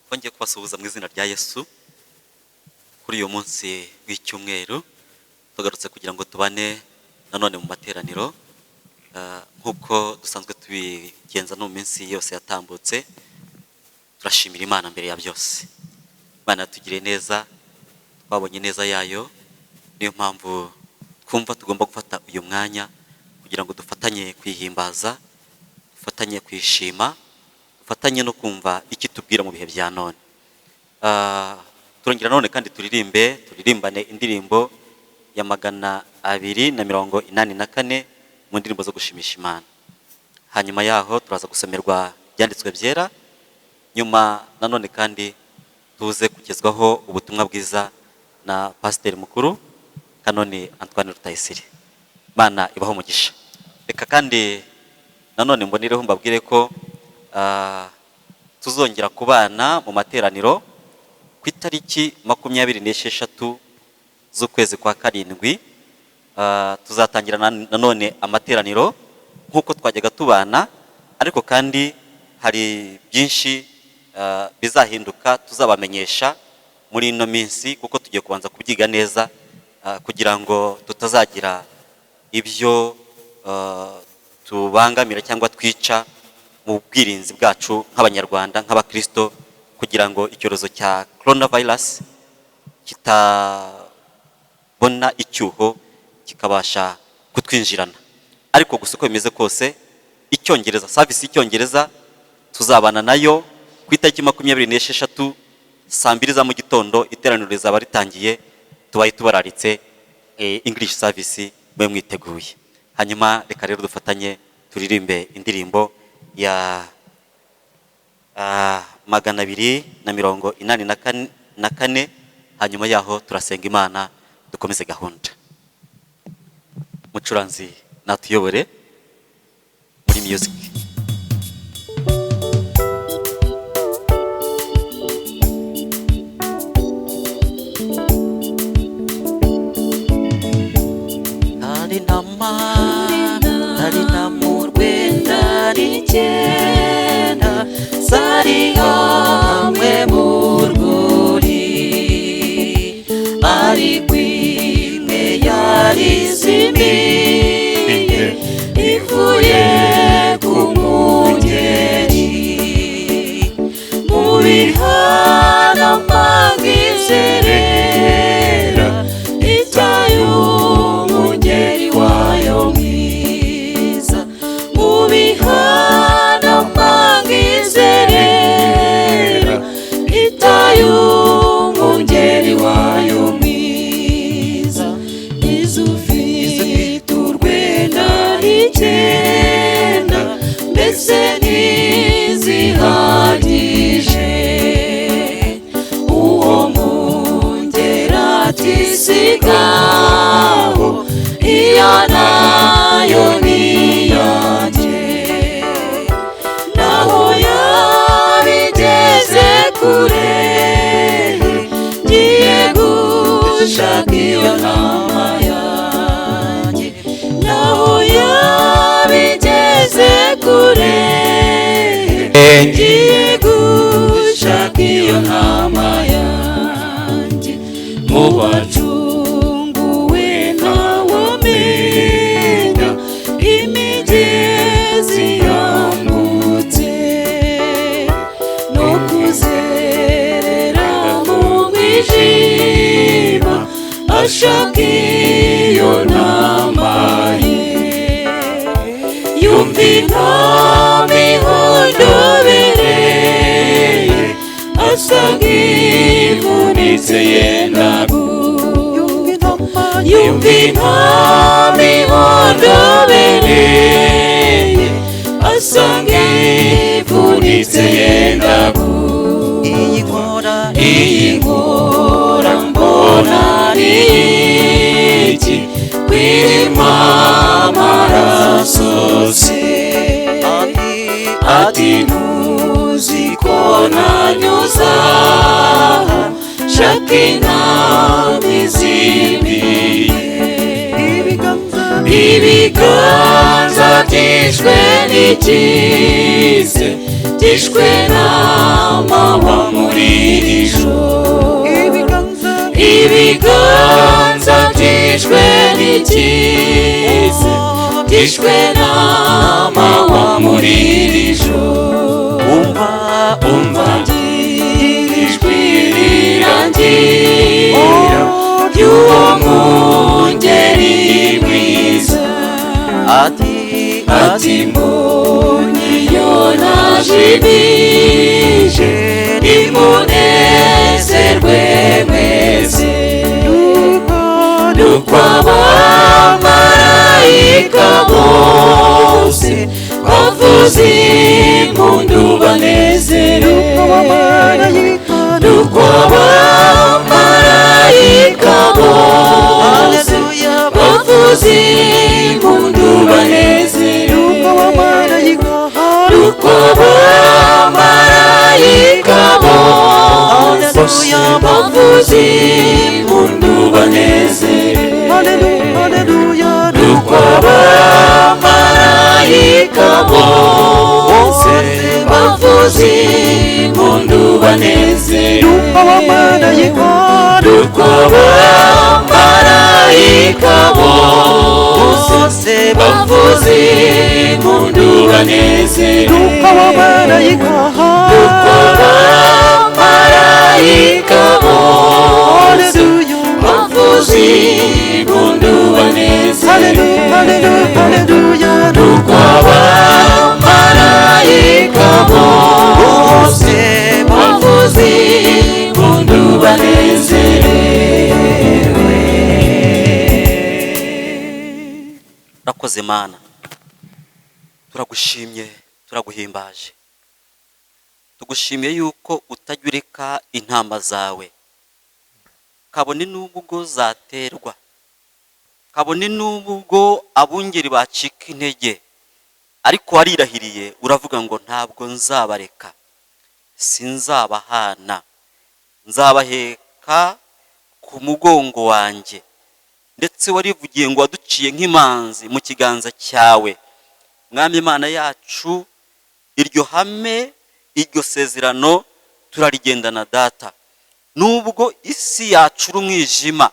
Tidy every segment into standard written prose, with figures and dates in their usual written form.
Twongeye kubasuhuza mu izina rya Yesu kuri uyu munsi w'icyumweru. Tugarutse kugira ngo tubane nanone mu materaniro nk'uko dusanzwe tubigenza no mu minsi yose yatambutse. Turashimira Imana mbere ya byose. Imana yatugiriye neza, twabonye neza yayo, niyo mpamvu twumva tugomba gufata uyu mwanya kugira ngo dufatanye kwihimbaza, dufatanye kwishima, dufatanye no kumva iki tubwira mu bihe bya none. Turongera none kandi turirimbane indirimbo ya 284 mu ndirimbo zo gushimisha Imana. Hanyuma yaho turaza gusomerwa byanditswe byera, nyuma nanone kandi tuze kugezwaho ubutumwa bwiza na pasiteri mukuru Kanoni Antoinne Rutayisire. Imana ibaho umugisha. Reka kandi nanone mbonireho mbabwire ko tuzongera kubana mu materaniro ku itariki 26 z'ukwezi kwa karindwi. Tuzatangira nanone amateraniro nk'uko twajyaga tubana, ariko kandi hari byinshi bizahinduka tuzabamenyesha muri ino minsi, kuko tugiye kubanza kubyiga neza kugira ngo tutazagira ibyo tubangamira cyangwa twica mu bwirinzi bwacu nk'abanyarwanda, nk'abakristo, kugira ngo icyorezo cya coronavirus kitabona icyuho kikabasha kutwinjirana. Ariko gusa uko bimeze kose, icyongereza, service y'icyongereza tuzabana nayo ku itariki 26 saa 2 za mu gitondo. Iteraniro rizaba ritangiye, tubaye tubararitse English service mwe mwiteguye. Hanyuma reka rero dufatanye turirimbe indirimbo ya 284. Hanyuma yaho turasenga Imana, dukomeze gahunda. Mucuranzi natuyobore muri music. Tarina murwenda rigenda sari hamwe murguri ari kwime yarizimiye ivuye kumugeri mubihana magizerera itayu mugeri wayo mwiza mubihana magizerera itayu mugeri wayo mwiza izufite urwenda rigenda mbese ntizihagije uwo mungera tisigaho iya nayo niyanjye naho yabigeze kure ngiye gushaka iyo ntama yanjye naho yabigeze kure ngiye gushaka iyo ntama yanjye mu bacunguwe ntawamenya imigezi yambutse no kuzerera mu mwijima ashaka iyo ntama ye yumva intama ihondobereye asanga ivunitse yenda yumva intama ihondobereye asanga ivunitse yenda iyi nkora mbona ari iki kwima amaraso se ati ntuzi ko nanyuza shaka intama izimiye ibiganza byishwe n'ikize byishwe n'amahwa muri ikize gishwe n'amanywa muri iri joro. Umva ijwi rirangira ry'uwo mwungeri mwiza, ati mbonye iyo naje nije, nimunezerwe mwese. Nuko abamarayika bose bavuza impundu banezerewe. Nuko abamarayika bose bavuza impundu banezerewe. Nuko abamarayika bose bavuza impundu banezerewe. Nuko abamarayika bose bavuza impundu banezerewe. Nuko abamarayika bose bavuza impundu banezerewe. Nuko abamarayika bose bavuza impundu banezerewe. Nuko abamarayika bose bavuza impundu banezerewe. Urakoze Mana, turagushimye, turaguhimbaje, tugushimiye yuko utajya ureka intama zawe kabone n'ubwo zaterwa, kabone n'ubwo abungeri bacika intege, ariko warirahiriye uravuga ngo ntabwo nzabareka, sinzabahana, nzabaheka ku mugongo wanjye. Ndetse warivugiye ngo waduciye nk'imanzi mu kiganza cyawe. Mwami Imana yacu, iryo hame, iryo sezerano turarigendana data. Nubwo isi yacura umwijima,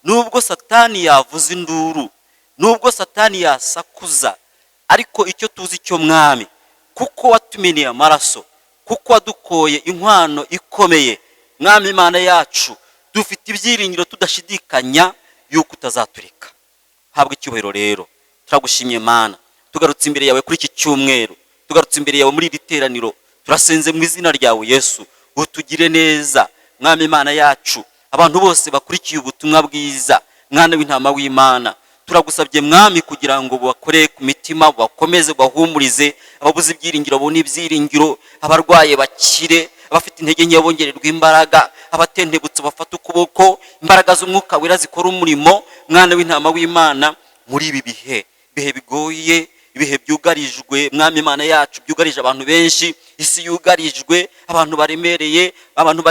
nubwo satani yavuza induru, nubwo satani yasakuza, ariko icyo tuzi cyo Mwami, kuko watumeneye amaraso, kuko wadukoye inkwano ikomeye, Mwami Imana yacu, dufite ibyiringiro tudashidikanya yuko utazatureka. Habwa icyubahiro rero, turagushimye Mana, tugarutse imbere yawe kuri iki cyumweru, tugarutse imbere yawe muri iri teraniro, turasenze mu izina ryawe Yesu, utugire neza Mwami Imana yacu. Abantu bose bakurikiye ubutumwa bwiza, Mwana w'intama w'Imana, turagusabye Mwami kugira ngo bakore ku mitima, bakomeze bahumurize, ababuze ibyiringiro babone ibyiringiro, abarwaye bakire, abafite intege nke bongererwa imbaraga, abatentebutse bafata ukuboko, imbaraga z'umwuka wera zikora umurimo. Mwana w'intama w'Imana, muri ibi bihe bigoye, ibihe byugarijwe Mwami Imana yacu, byugarije abantu benshi, isi yugarijwe, abantu baremerewe, abantu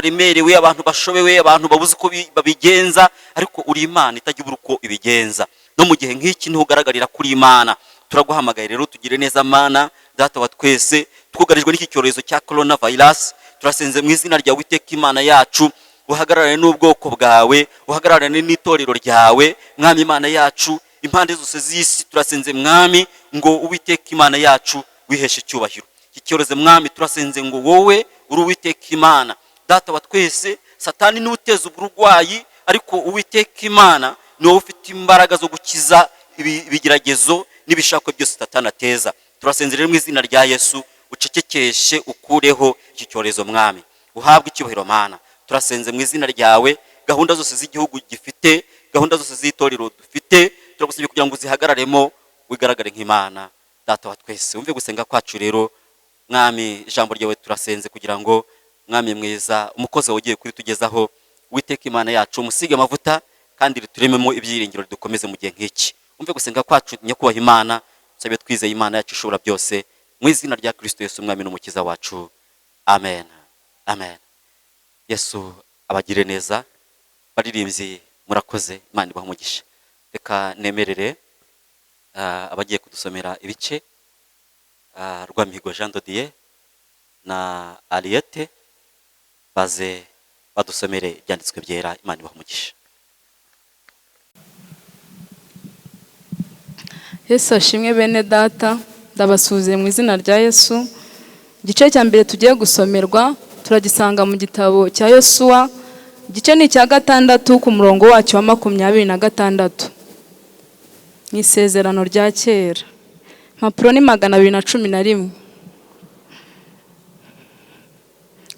bashobewe, abantu babuze uko babigenza, ariko uri Imana itagira uko ibigenza. No mu gihe nk'iki ntugaragarira kuri Imana, turaguhamagaye rero tugire neza Mana data wa twese, twugarijwe n'iki cyorezo cya coronavirus. Turasenze mu izina rya Uwiteka Imana yacu, uhagararane n'ubwoko bwawe, uhagararane n'itorero ryawe Mwami Imana yacu, impande zose z'isi turasenze Mwami ngo Uwiteka Imana yacu wiheshe icyubahiro. Iki cyorezo Mwami turasenze ngo wowe uri Uwiteka Imana data wa twese. Satani ni uteza uburwayi, ariko Uwiteka Imana ni wowe ufite imbaraga zo gukiza ibigeragezo n'ibishakwe byose Satani ateza. Turasenze rero mu izina rya Yesu, ucecekeshe ukureho iki cyorezo Mwami, uhabwe icyubahiro Mana. Turasenze mu izina ryawe, gahunda zose z'igihugu gifite, gahunda zose z'itorero dufite, turagusabye kugira ngo uzihagararemo, wigaragare nk'Imana data wa twese. Umve gusenga kwacu rero Mwami, ijambo ryawe turasenze kugira ngo Mwami mwiza, umukozi ugiye kuri tugezaho, Uwiteka Imana yacu umusige amavuta kandi riturememo ibyiringiro dukomeze mu gihe nk'iki. Umve gusenga kwacu nyakubahwa Imana, sabe twizeye Imana yacu ishobora byose, mu izina rya Kristo Yesu Mwami n'umukiza wacu, amen, amen. Yesu abagire neza. Baririmbyi murakoze, Imana ibahe umugisha. Reka nemerere abagiye kudusomera ibice Rwamihigo Jean Dodier na Aliette baze badusomere ibyanditswe byera. Imana ibahe umugisha. Yesu ashimwe bene data, ndabasuhuze mu izina rya Yesu. Igice cya mbere tugiye gusomerwa turagisanga mu gitabo cya Yosuwa, igice ni icya 6 ku murongo wacyo wa 26. Ni isezerano rya kera. Impapuro ni 211.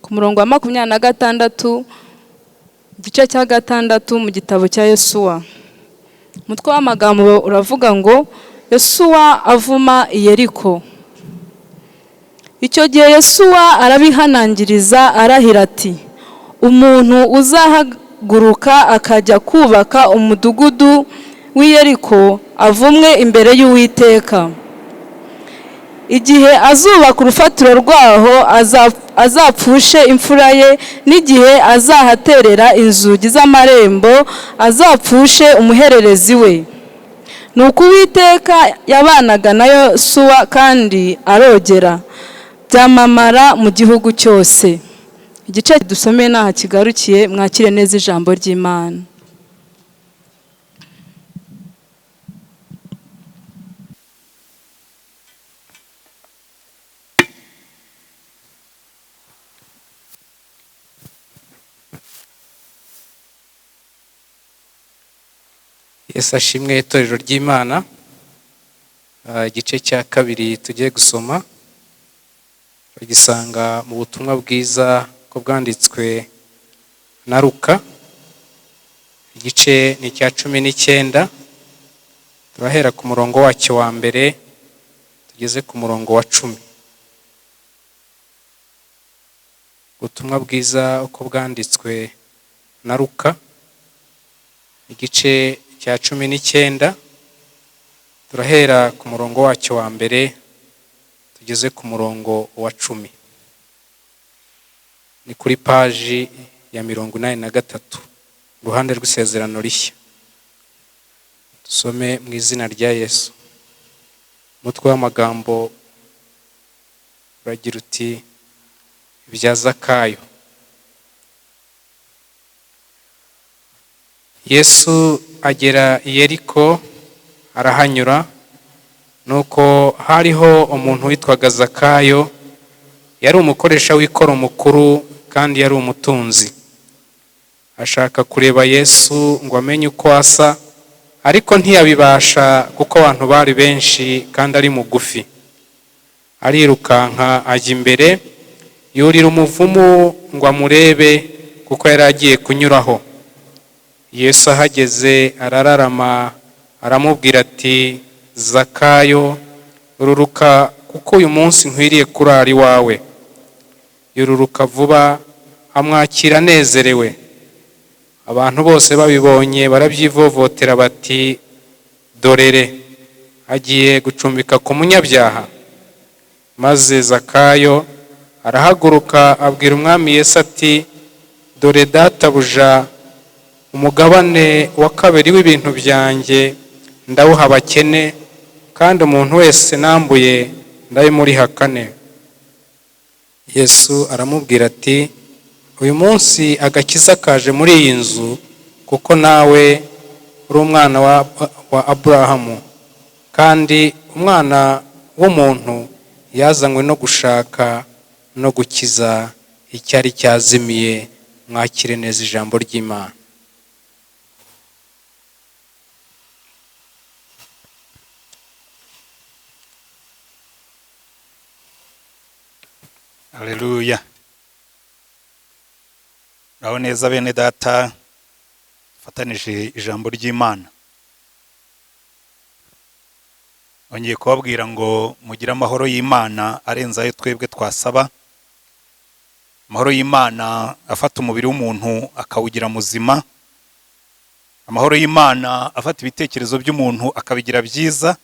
Ku murongo wa 26, igice cya 6 mu gitabo cya Yosuwa. Umutwe w'amagambo uravuga ngo Yosuwa avuma i Yeriko. Icyo gihe Yosuwa arabihanangiriza arahira ati, umuntu uzahaguruka akajya kubaka umudugudu w'i Yeriko avumwe imbere y'Uwiteka. Igihe azubaka urufatiro rwaho azapfushe imfura ye, n'igihe azahaterera inzugi z'amarembo azapfushe umuhererezi we. Nuko Uwiteka yabanaga na Yosuwa kandi arogera, byamamara mu gihugu cyose. Igice dusomeye naha kigarukiye, mwakire neza ijambo ry'Imana. Yesu ashimwe itorero ry'Imana. Igice cya 2 tugiye gusoma bagisanga mu butumwa bwiza ko bwanditswe na Luka. Igice ni cya 19, turahera ku murongo wacyo wa mbere tugeze ku murongo wa 10. Ubutumwa bwiza uko bwanditswe na Luka, igice cya 19, turahera ku murongo wacyo wa mbere tugeze ku murongo wa 10. Ni kuri paji ya 83 ruhande rw'isezerano rishya. Dusome mu izina rya Yesu. Umutwe w'amagambo uragira uti ibya Zakayo. Yesu agera i Yeriko arahanyura, nuko hariho umuntu witwaga Zakayo, yari umukoresha w'ikoro mukuru kandi yari umutunzi. Ashaka kureba Yesu ngo amenye uko asa, ariko ntiyabibasha kuko abantu bari benshi kandi ari mugufi. Arirukanka ajya imbere, yurira umuvumu ngo amurebe kuko yari agiye kunyuraho. Yesu ahageze arararama aramubwira ati, Zakayo, ururuka kuko uyu munsi nkwiriye kurara iwawe. Yururuka vuba amwakira anezerewe. Abantu bose babibonye barabyivovotera bati, dorere agiye gucumbika ku munyabyaha. Maze Zakayo arahaguruka abwira umwami Yesu ati, dore databuja, umugabane wa 2 w'ibintu byanjye ndawuha abakene, kandi umuntu wese nambuye ndabimuriha 4. Yesu aramubwira ati, uyu munsi agakiza kaje muri iyi nzu, kuko nawe uri umwana wa Aburahamu, kandi umwana w'umuntu yazanywe no gushaka no gukiza icyari cyazimiye. Mwakire neza ijambo ry'Imana. Haleluya. Raho neza bene data, fatanije ijambo ry'Imana. Ongeye kubabwira ngo mugire amahoro y'Imana arenze ayo twebwe twasaba. Amahoro y'Imana afata umubiri w'umuntu akawugira muzima. Amahoro y'Imana afata ibitekerezo by'umuntu akabigira byiza.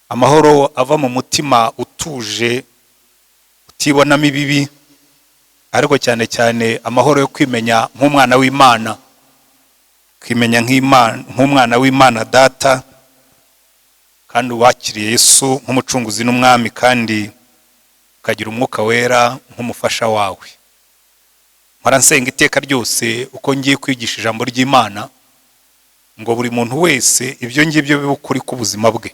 Amahoro ava mu mutima utuje utibonamo ibibi, ariko cyane cyane amahoro yo kwimenya nk'umwana w'Imana, kwimenya nk'umwana w'Imana data, kandi wakiriye Yesu nk'umucunguzi n'umwami, kandi ukagira umwuka wera nk'umufasha wawe. Mpora nsenga iteka ryose uko ngiye kwigisha ijambo ry'Imana, ngo buri muntu wese ibyo ngibyo bibe ukuri k'ubuzima bwe.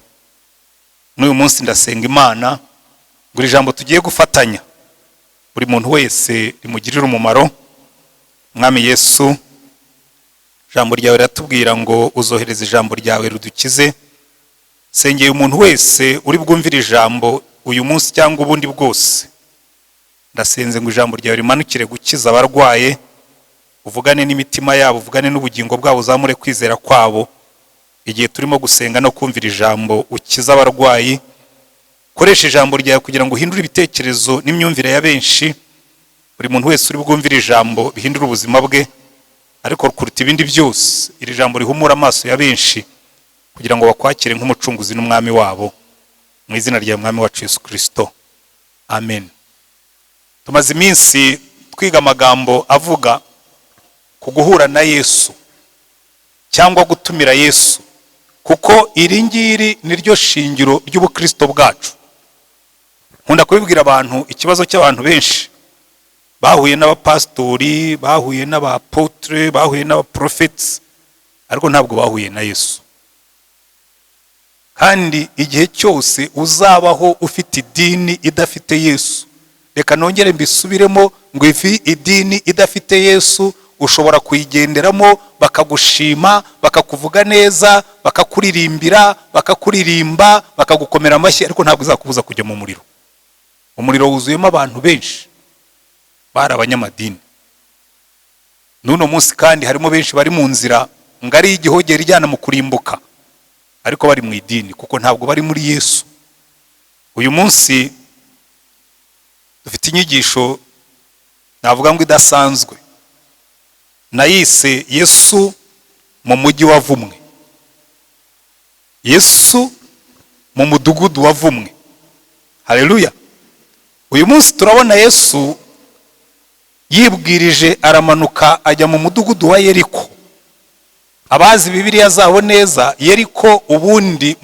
N'uyu munsi ndasenga Imana ngo iri jambo tugiye gufatanya buri muntu wese rimugirire umumaro. Mwami Yesu, ijambo ryawe riratubwira ngo uzohereza ijambo ryawe rudukize. Sengeye umuntu wese uri bwumvira ijambo uyu munsi cyangwa ubundi bwose, ndasenze ngo ijambo ryawe rimanukire gukiza abarwaye, uvugane n'imitima yabo, uvugane n'ubugingo bwabo, uzamure kwizera kwabo igihe turimo gusenga no kumvira ijambo. Ukiza abarwayi, koresha ijambo ryawe kugira ngo uhindure ibitekerezo n'imyumvire ya benshi. Buri muntu wese uri bwumvira ijambo bihindura ubuzima bwe, ariko kuruta ibindi byose iri jambo rihumura amaso ya benshi kugira ngo bakwakire nk'umucunguzi n'umwami wabo, mu izina rya mwami wacu Yesu Kristo, amen. Tumaze iminsi twiga amagambo avuga ku guhura na Yesu cyangwa gutumira Yesu, kuko iri ngiri niryo shingiro ry'ubukristo bwacu. Nkunda kubibwira abantu, ikibazo cy'abantu benshi bahuye n'abapastori, bahuye n'abapotre, bahuye n'abaprofets, ariko ntabwo bahuye na Yesu. Kandi igihe cyose uzabaho ufite idini idafite Yesu, reka nongere mbisubiremo, ngo idini idafite Yesu ushobora kuyigenderamo bakagushima, bakakuvuga neza, bakakuririmbira, bakakuririmba, bakagukomera amashyi, ariko ntabwo uzakubuza kujya mu muriro. Umuriro wuzuyemo abantu benshi bari abanyamadini. N'uno munsi kandi harimo benshi bari mu nzira ngari y'igihogere ijyana mu kurimbuka, ariko bari mu idini kuko ntabwo bari muri Yesu. Uyu munsi dufite inyigisho navuga ngo idasanzwe, nayise Yesu mu mujyi wavumwe. Yesu mu mudugudu wavumwe. Haleluya. Uyu munsi turabona Yesu yibwirije aramanuka ajya mu mudugudu wa Yeriko. Abazi Bibiliya zabo neza, Yeriko ubundi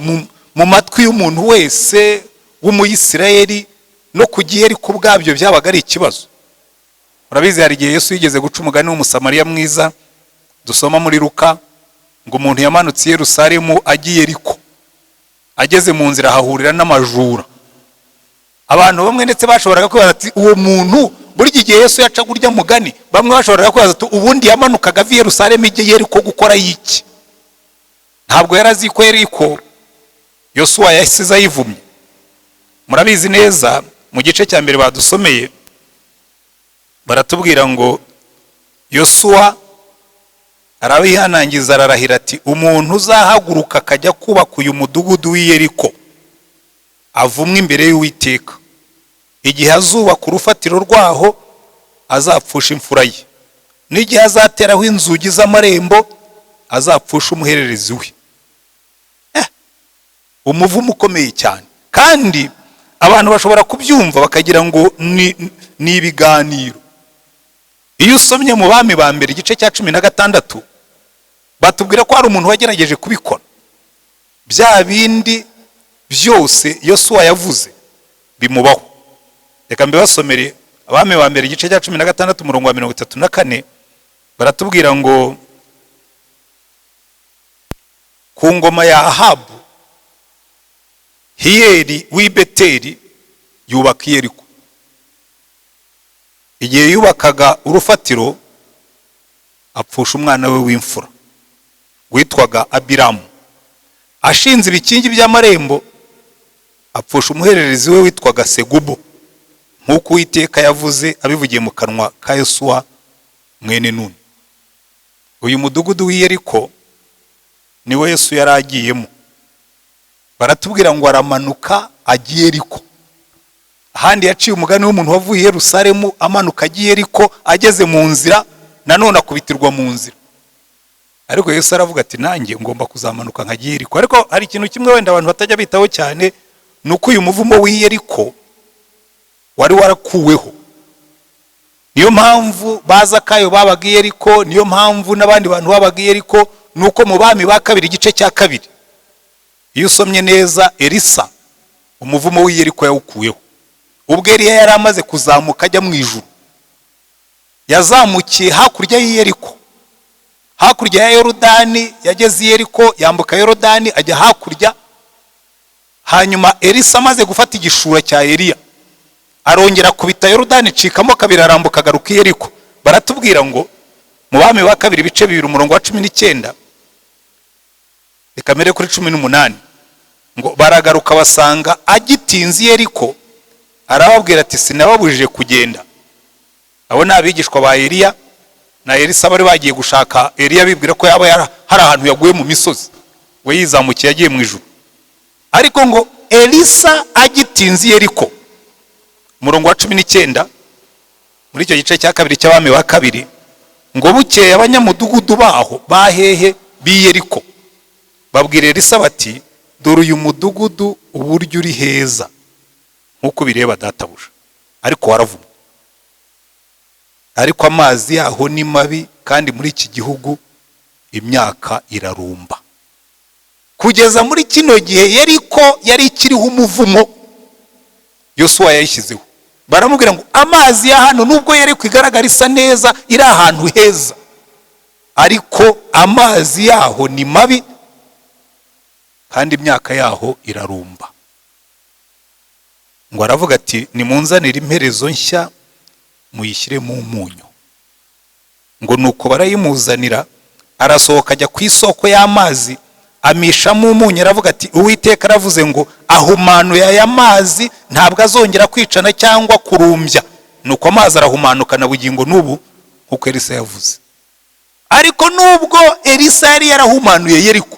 mu matwi y'umuntu wese w'umuyisirayeli no kujya Yeriko ubwabyo byabaga ari ikibazo. Murabizi hari igihe Yesu yigeze guca umugani w'umusamariya mwiza, dusoma muri Luka, ngo umuntu yamanutse i Yerusalemu agiye Yeriko, ageze mu nzira ahahurira n'amajura. Abantu bamwe ndetse bashoboraga kwibaza ati uwo muntu buri gihe Yesu yacaga urya mugani, bamwe bashoboraga kwibaza ati ubundi yamanukaga ava i Yerusalemu igiye Yeriko gukora iki? Ntabwo yarazi ko Yeriko Yosuwa yasize ayivumye. Murabizi neza mu gice cya mbere badusomeye baratubwira ngo Yosuwa arabihanangiza, ararahira ati umuntu uzahaguruka akajya kubaka uyu mudugudu w'i Yeriko avumwe imbere y'Uwiteka. Igihe azubaka urufatiro rwaho azapfusha imfura ye, n'igihe azateraho inzugi z'amarembo azapfusha umuhererezi we. Umuvumo ukomeye cyane, kandi abantu bashobora kubyumva bakagira ngo ni ibiganiro. Iyo usomye mu Bami ba mbere igice cya 16 batubwira ko hari umuntu wagerageje kubikora. Bya bindi byose Yosuwa yavuze bimubaho. Reka mbibasomere Abami ba mbere igice cya 16 umurongo wa 34, baratubwira ngo ku ngoma ya Ahabu Hiyeli w'i Beteli yubaka Yeriko. Igihe yubakaga urufatiro apfusha umwana we w'imfura witwaga Abiramu. Ashinze ibikingi by'amarembo apfusha umuhererezi we witwaga Segubo, nk'uko Uwiteka yavuze abivugiye mu kanwa ka Yosuwa mwene Nuni. Uyu mudugudu w'i Yeriko niwe Yesu yari agiyemo. Baratubwira ngo aramanuka agiye Yeriko. Ahandi yaciye umugani w'umuntu wavuye i Yerusalemu amanuka agiye Yeriko, ageze mu nzira nanone akubitirwa mu nzira. Ariko Yesu aravuga ati nanjye ngomba kuzamanuka nkagiye Yeriko. Ariko hari ikintu kimwe wenda abantu batajya bitaho cyane, nuko uyu muvumo w'i Yeriko wari warakuweho. Niyo mpamvu baza kayo babaga i Yeriko, niyo mpamvu n'abandi bantu babaga i Yeriko, nuko mu Bami ba kabiri igice cya 2 iyo usomye neza Elisa umuvumo w'i Yeriko yawukuyeho. Ubwo Eliya yari amaze kuzamuka ajya mu ijuru, yazamukiye hakurya y'i Yeriko hakurya ya Yorodani, yageze i Yeriko, yambuka Yorodani ajya hakurya. Hanyuma Elisa amaze gufata igishura cya Eliya, arongera kubita Yorodani icikamo kabiri, arambuka agaruka i Yeriko. Baratubwira ngo mu Bami ba kabiri ibice 2 umurongo wa 19 reka mere kuri 18 ngo baragaruka basanga agitinze i Yeriko, arababwira ati sinababujije kugenda. Abo nabigishwa ba Eliya na Elisa bari bagiye gushaka Eliya, bibwira ko yaba hari ahantu yaguye mu misozi, we yizamukiye yagiye mu ijuru. Ariko ngo Elisa agitinze i Yeriko, umurongo wa 19 muri icyo gice cya kabiri cy'Abami ba kabiri, ngo bukeye abanyamudugudu baho bahehe b'i Yeriko babwira Elisa bati dore uyu mudugudu uburyo uri heza nkuko bireba databuja, ariko waravumwe, ariko amazi yaho ni mabi, kandi muri iki gihugu imyaka irarumba. Kugeza muri kino gihe Yeriko yari ikiriho umuvumo Yosuwa yayishyizeho. Baramubwira ngo amazi ya hano nubwo Yeriko igaragara isa neza, iri ahantu heza, ariko amazi yaho ni mabi kandi imyaka yaho irarumba. Ngo aravuga ati nimunzanire imperezo nshya muyishyire mu munyu. Ngo nuko barayimuzanira, arasohoka ajya ku isoko y'amazi, amishamo umunyu, aravuga ati Uwiteka aravuze ngo ahumanuye aya mazi, ntabwo azongera kwicana cyangwa kurumbya. Nuko amazi arahumanuka na bugingo n'ubu nkuko Elisa yavuze. Ariko nubwo Elisa yari yarahumanuye Yeriko,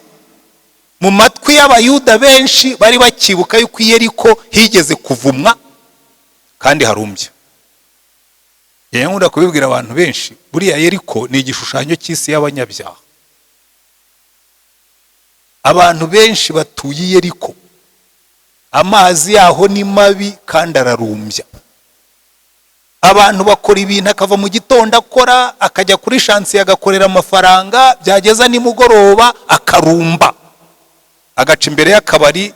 mu matwi y'Abayuda benshi bari bakibuka yuko i Yeriko higeze kuvumwa kandi harumbya. Nkunda kubibwira abantu benshi, buriya Yeriko ni igishushanyo cy'isi y'abanyabyaha. Abantu benshi batuye i Yeriko, amazi yaho ni mabi kandi ararumbya. Abantu bakora ibintu, akava mu gitondo akora, akajya kuri shansi agakorera amafaranga, byageza nimugoroba akarumba, agaca imbere y'akabari,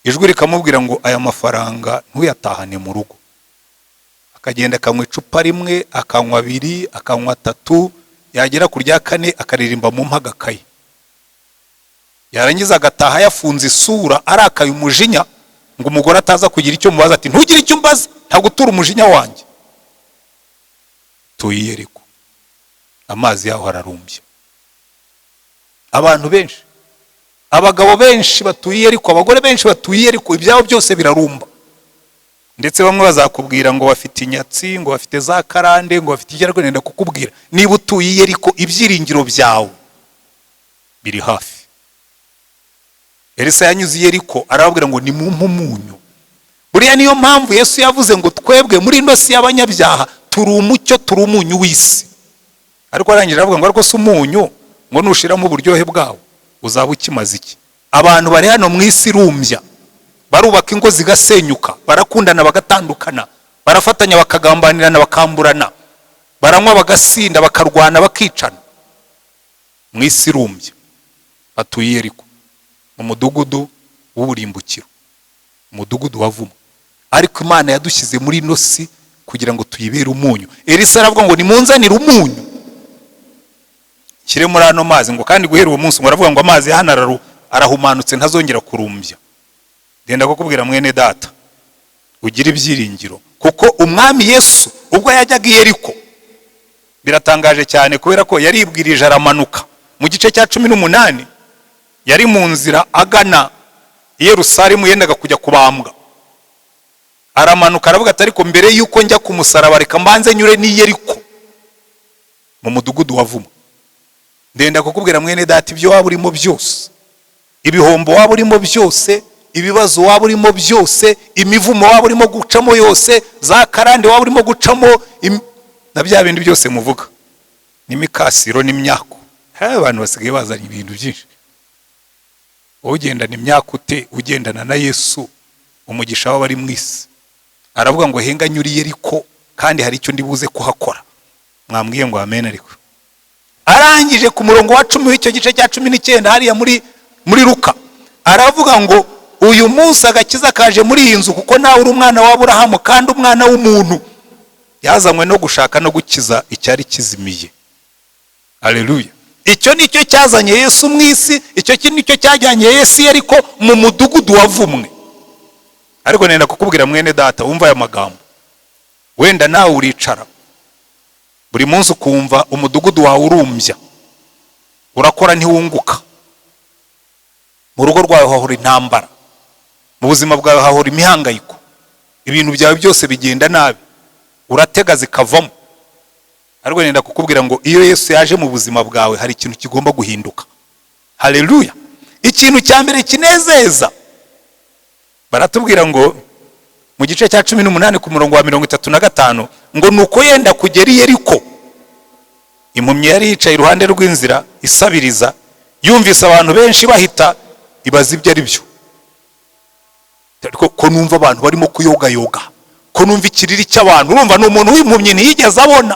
ijwi rikamubwira ngo aya mafaranga ntuyatahane mu rugo. Akagenda akanywa icupa rimwe, akanywa 2, akanywa 3, yagera ku rya 4 akaririmba mu mpagakaye. Yarangiza agataha yafunze isura, arakaye umujinya, ngo umugore ataza kugira icyo mubaza, ati ntugire icyo mbaza, nta gutura umujinya wanjye. Tuyi Yeriko, amazi yaho hararumbye. Abantu benshi, abagabo benshi batuye Yeriko, abagore benshi batuye Yeriko, ibyabo byose birarumba. Ndetse bamwe bazakubwira ngo bafite inyatsi, ngo bafite za karande, ngo bafite icyarwa. Nenda kukubwira, niba utuye Yeriko ibyiringiro byawe biri hafi. Elisa yanyuze i Yeriko, arababwira ngo ni mu umunyu. Buriya niyo mpamvu Yesu yavuze ngo twebwe muri ino si y'abanyabyaha turi umucyo, turi umunyu w'isi. Ariko arangije aravuga ngo ariko si umunyu ngo nushiramo uburyohe bwawo uzaba ukimaze iki? Abantu bari hano mu isi irumbya, barubaka ingo zigasenyuka, barakundana bagatandukana, barafatanya bakagambanirana bakamburana, baranywa bagasinda bakarwana bakicana. Mu isi irumbya batuye Yeriko, mu mudugudu w'uburimbukiro, umudugudu wavumwe. Ariko Imana yadushyize muri ino si kugira ngo tuyibere umunyu. Elisa aravuga ngo nimunzanire umunyu kire muri ano mazi, ngo kandi guhera uwo munsi ngo aravuga ngo amazi hano arahumanutse ntazongera kurumbya. Ndenda kukubwira mwene data, ugira ibyiringiro, kuko umwami Yesu ubwo yajyaga i Yeriko biratangaje cyane, kubera ko yaribwirije aramanuka. Mu gice cya 18 yari mu nzira agana i Yerusalemu, yendaga kujya kubambwa. Aramanuka aravuga ati ariko mbere yuko njya ku musaraba reka mbanze nyure ni Yeriko, mu mudugudu wavumwe. Ndenda kukubwira mwene data, ibyo waba urimo byose, ibihombo waba urimo byose, ibibazo waba urimo byose, imivumo waba urimo gucamo yose, za karande waba urimo gucamo, na bya bindi byose muvuga, n'imikasiro n'imyako. Abantu basigaye bazanye ibintu byinshi. Ugendana imyaka ute ugendana na Yesu, umugisha w'abari mu isi. Aravuga ngo henga nyuri Yeriko, kandi hari icyo ndibuze kuhakora. Mwambwiye ngo amen. Ariko arangije ku murongo wa 10 w'icyo gice cya 19 hariya muri Luka, aravuga ngo uyu munsi agakiza kaje muri iyi nzu, kuko nawe uri umwana wa Aburahamu, kandi umwana w'umuntu yazanywe no gushaka no gukiza icyari kizimiye. Haleluya. Icyo nicyo cyazanye Yesu mu isi, icyo nicyo cyajyanye Yesu ariko mu mudugudu wavumwe. Ariko nenda kukubwira mwene data, wumva aya magambo. Wenda nawe uricara buri munsi ukumva umudugudu wawe urumbya, urakora ntiwunguka, mu rugo rwawe hahora intambara, mu buzima bwawe hahora imihangayiko, ibintu byawe byose bigenda nabi, uratega zikavamo. Ariko nenda kukubwira ngo iyo Yesu yaje mu buzima bwawe hari ikintu kigomba guhinduka. Haleluya. Ikintu cya mbere kinezeza, baratubwira ngo mu gice cya 18 ku murongo wa 35 ngo nuko yenda kugera i Yeriko, impumyi yari yicaye iruhande rw'inzira isabiriza, yumvise abantu benshi bahita, ibaza ibyo ari byo. Ko numva abantu barimo kuyogayoga, ko numva ikiriri cy'abantu, urumva ni umuntu w'impumyi ntiyigeze abona.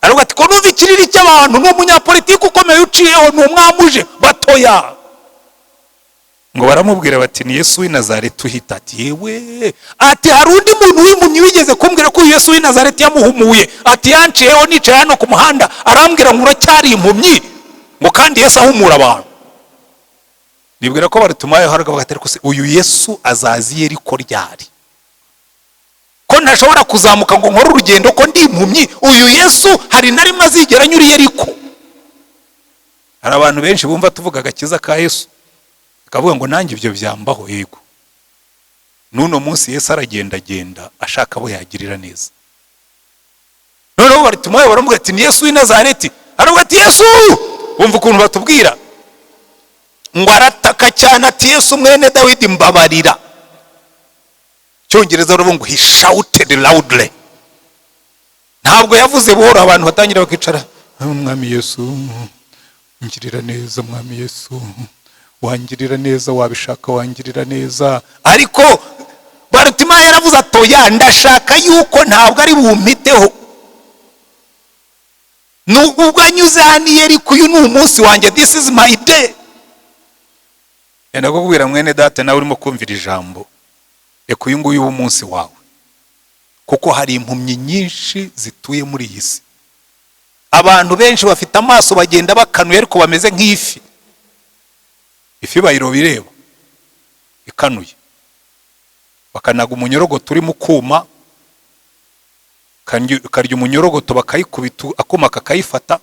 Ariko ati ko numva ikiriri cy'abantu, ni umunyapolitiki ukomeye uciyeho, ni umwamuje batoya. Ngo baramubwira bati ni Yesu w'i Nazareti uhita. Ati yewe, ati hari undi muntu w'impumyi wigeze kumbwira ko Yesu w'i Nazareti yamuhumuye. Ati yanciyeho nicaye hano ku muhanda arambwira ngo uracyari impumyi, ngo kandi Yesu ahumura abantu. Nibwira ko baritumaye haraga bagatera ko uyu Yesu azazi Yeriko ryari, ko ntashobora kuzamuka ngo nkore urugendo ko ndi impumyi. Uyu Yesu hari nari mazigera nyuri Yeriko. Hari abantu benshi bumva tuvuga agakiza ka Yesu kavuga ngo nanjye ibyo byambaho. Yego, nuno munsi Yesu aragenda ashaka abo yagirira neza. Noneho baritumaye baramuga ati ni Yesu w'i Nazareti. Aravuga ati Yesu, bumva ukuntu batubwira ngo arataka cyane ati Yesu mwene Dawidi mbabarira. Cyongereza baravuga ngo he shouted loudly. Ntabwo yavuze buhoro, abantu batangira bakicara, mwami Yesu ngirira neza, mwami Yesu wangirira neza, wabishaka wangirira neza. Ariko Barutimayo yaravuze atoya, ndashaka yuko ntabwo ari bumpiteho, nubwo anyuze hano i Yeriko, uyu ni umunsi wanjye, this is my day. Yenda kukubwira mwene data nawe urimo kumvira ijambo, reka uyu nguyu umunsi wawe, kuko hari impumyi nyinshi zituye muri iyi si. Abantu benshi bafite amaso bagenda bakanuye ariko bameze nk'ifi. Ifi bayiroba ireba ikanuye, bakanaga umunyorogoto uri mu kuma, karya umunyorogoto bakayikubita akuma kakayifata,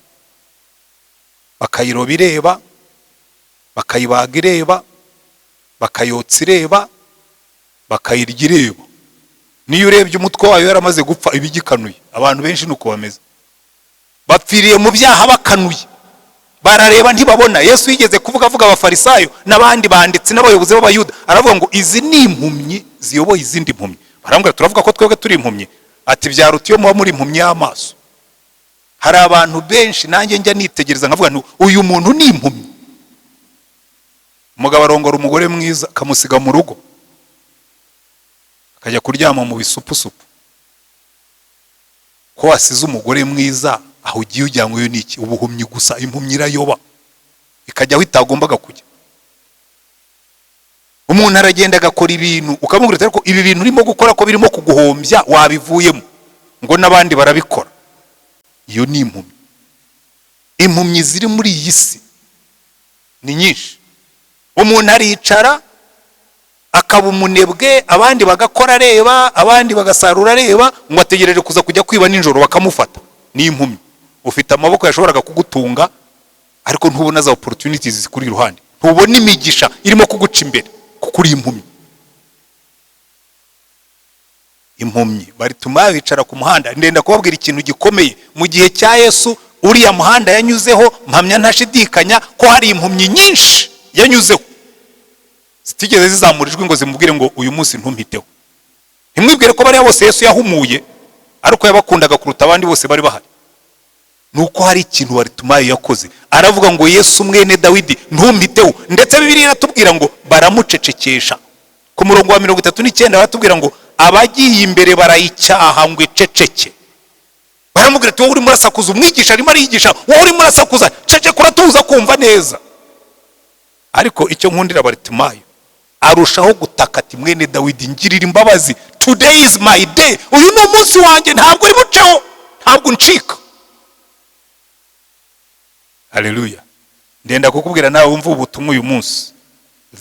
bakayiroba ireba, bakayibaga ireba, bakayotsa ireba, bakayirya ireba. Niyo urebye umutwe wayo yaramaze gupfa ibigikanuye. Abantu benshi nuko bameze, bapfiriye mu byaha bakanuye, barareba ntibabona. Yesu yigeze kuvuga abafarisayo n'abandi banditsi n'abayobozi b'abayuda, aravuga ngo izi ni impumyi ziyoboye izindi impumyi. Barambwira turavuga ko twebwe turi impumyi. Ati byaruta iyo muba muri impumyi y'amaso. Hari abantu benshi nanjye njya nitegereza nkavuga ngo uyu muntu ni impumyi. Umugabo arongora umugore mwiza akamusiga mu rugo, akajya kuryama mu bisupusupu. Ko wasize umugore mwiza aho ugiye ujya ngo yo niki? Ubuhumyi gusa. Impumyi irayoba ikajya aho itagombaga kujya. Umuntu aragenda agakora ibintu ukamubwira ko ibi bintu urimo gukora ko birimo kuguhombya, wabivuyemo, ngo n'abandi barabikora. Iyo ni impumyi. Impumyi ziri muri iyi si ni nyinshi. Umuntu aricara akaba umunebwe, abandi bagakora areba, abandi bagasarura areba, ngo ategereje kuza kujya kwiba nijoro bakamufata. Ni impumyi. Ufite amaboko yashoboraga kugutunga, ariko ntubona za opportunities zikuri iruhande, ntubona imigisha irimo kuguca imbere kuko uri impumyi. Impumyi Baritumayo bicara ku muhanda. Ndenda kubabwira ikintu gikomeye. Mu gihe cya Yesu uriya muhanda yanyuzeho, mpamya ntashidikanya ko hari impumyi nyinshi yanyuzeho zitigeze zizamurijwe ngo zimubwire ngo uyu munsi ntumpiteho. Ntimwibwire ko bariya bose Yesu yahumuye ariko yabakundaga kuruta abandi bose bari bahari. Nuko hari ikintu Baritumayo yakoze, aravuga ngo Yesu mwene Dawidi ntumpiteho. Ndetse Bibiliya iratubwira ngo baramucecekesha. Ku murongo wa 39 baratubwira ngo abagiye imbere barayicyaha ngo iceceke. Baramubwira ati wowe uri murasakuza, umwigisha arimo arigisha, wowe uri murasakuza, cece kuratuza kumva neza. Ariko icyo nkundira Baritumayo, arushaho gutaka ati mwene Dawidi ngirira imbabazi, today is my day, uyu ni umunsi wanjye, ntabwo uri buceho, ntabwo ncika. Haleluya. Ndenda kukubwira nawe wumva ubutumwa uyu munsi.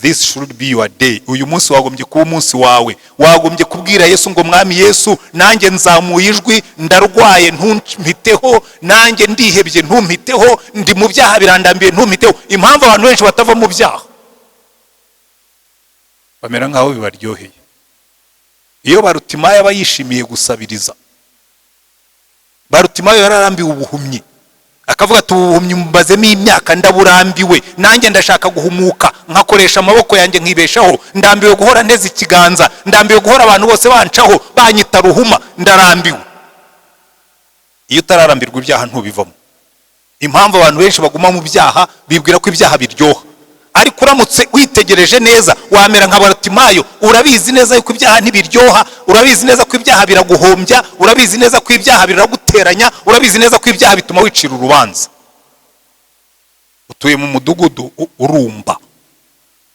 This should be your day. Uyu munsi wagombye kuba umunsi wawe. Wagombye kubwira Yesu ngo mwami Yesu, nanjye nzamuye ijwi, ndarwaye ntumpiteho, nanjye ndihebye ntumpiteho, ndi mu byaha birandambiye ntumpiteho. Impamvu abantu benshi batava mu byaha, bamera nkaho bibaryoheye. Iyo Barutimayo aba yishimiye gusabiriza, Barutimayo yararambiwe ubuhumyi, akavuga ati ubuhumyi mbazemo imyaka ndaburambiwe, nanjye ndashaka guhumuka, nkakoresha amaboko yanjye nkibeshaho, ndambiwe guhora nteze ikiganza, ndambiwe guhora abantu bose bancaho banyita ruhuma, ndarambiwe. Iyo utararambirwa ibyaha ntubivamo. Impamvu abantu benshi baguma mu byaha, bibwira ko ibyaha biryoha, ariko uramutse witegereje neza wamera nka Barutimayo. Urabizi neza yuko ibyaha ntibiryoha, urabizi neza ko ibyaha biraguhombya, urabizi neza ko ibyaha biraguteranya, urabizi neza ko ibyaha bituma wicira urubanza. Utuye mu mudugudu urumba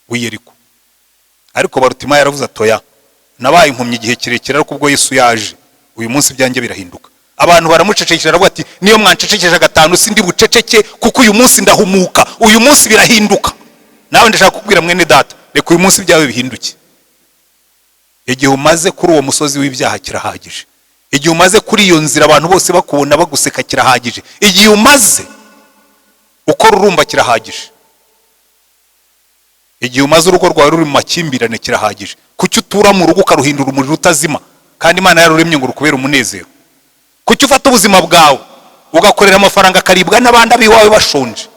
w'Iyeriko, ariko Barutimayo yaravuze atoya, nabaye impumyi igihe kirekire, ariko ubwo Yesu yaje uyu munsi byanjye birahinduka. Abantu baramucecekera, aravuga ati niyo mwancecekesha gatanu sindi buceceke, kuko uyu munsi ndahumuka, uyu munsi birahinduka. Nawe ndashaka kukubwira mwene data, reka uyu munsi byawe bihinduke. Igihe umaze kuri uwo musozi w'ibyaha kirahagije. Igihe umaze kuri iyo nzira abantu bose bakubona baguseka kirahagije. Igihe umaze ukora urumba kirahagije. Igihe umaze urugo rwawe ruri mu makimbirane kirahagije. Kuki utura mu rugo ukaruhindura umuriro utazima, kandi Imana yaruremye ngo rukubere umunezero? Kuki ufata ubuzima bwawe ugakorera amafaranga akaribwa n'abandi abiwawe bashonje,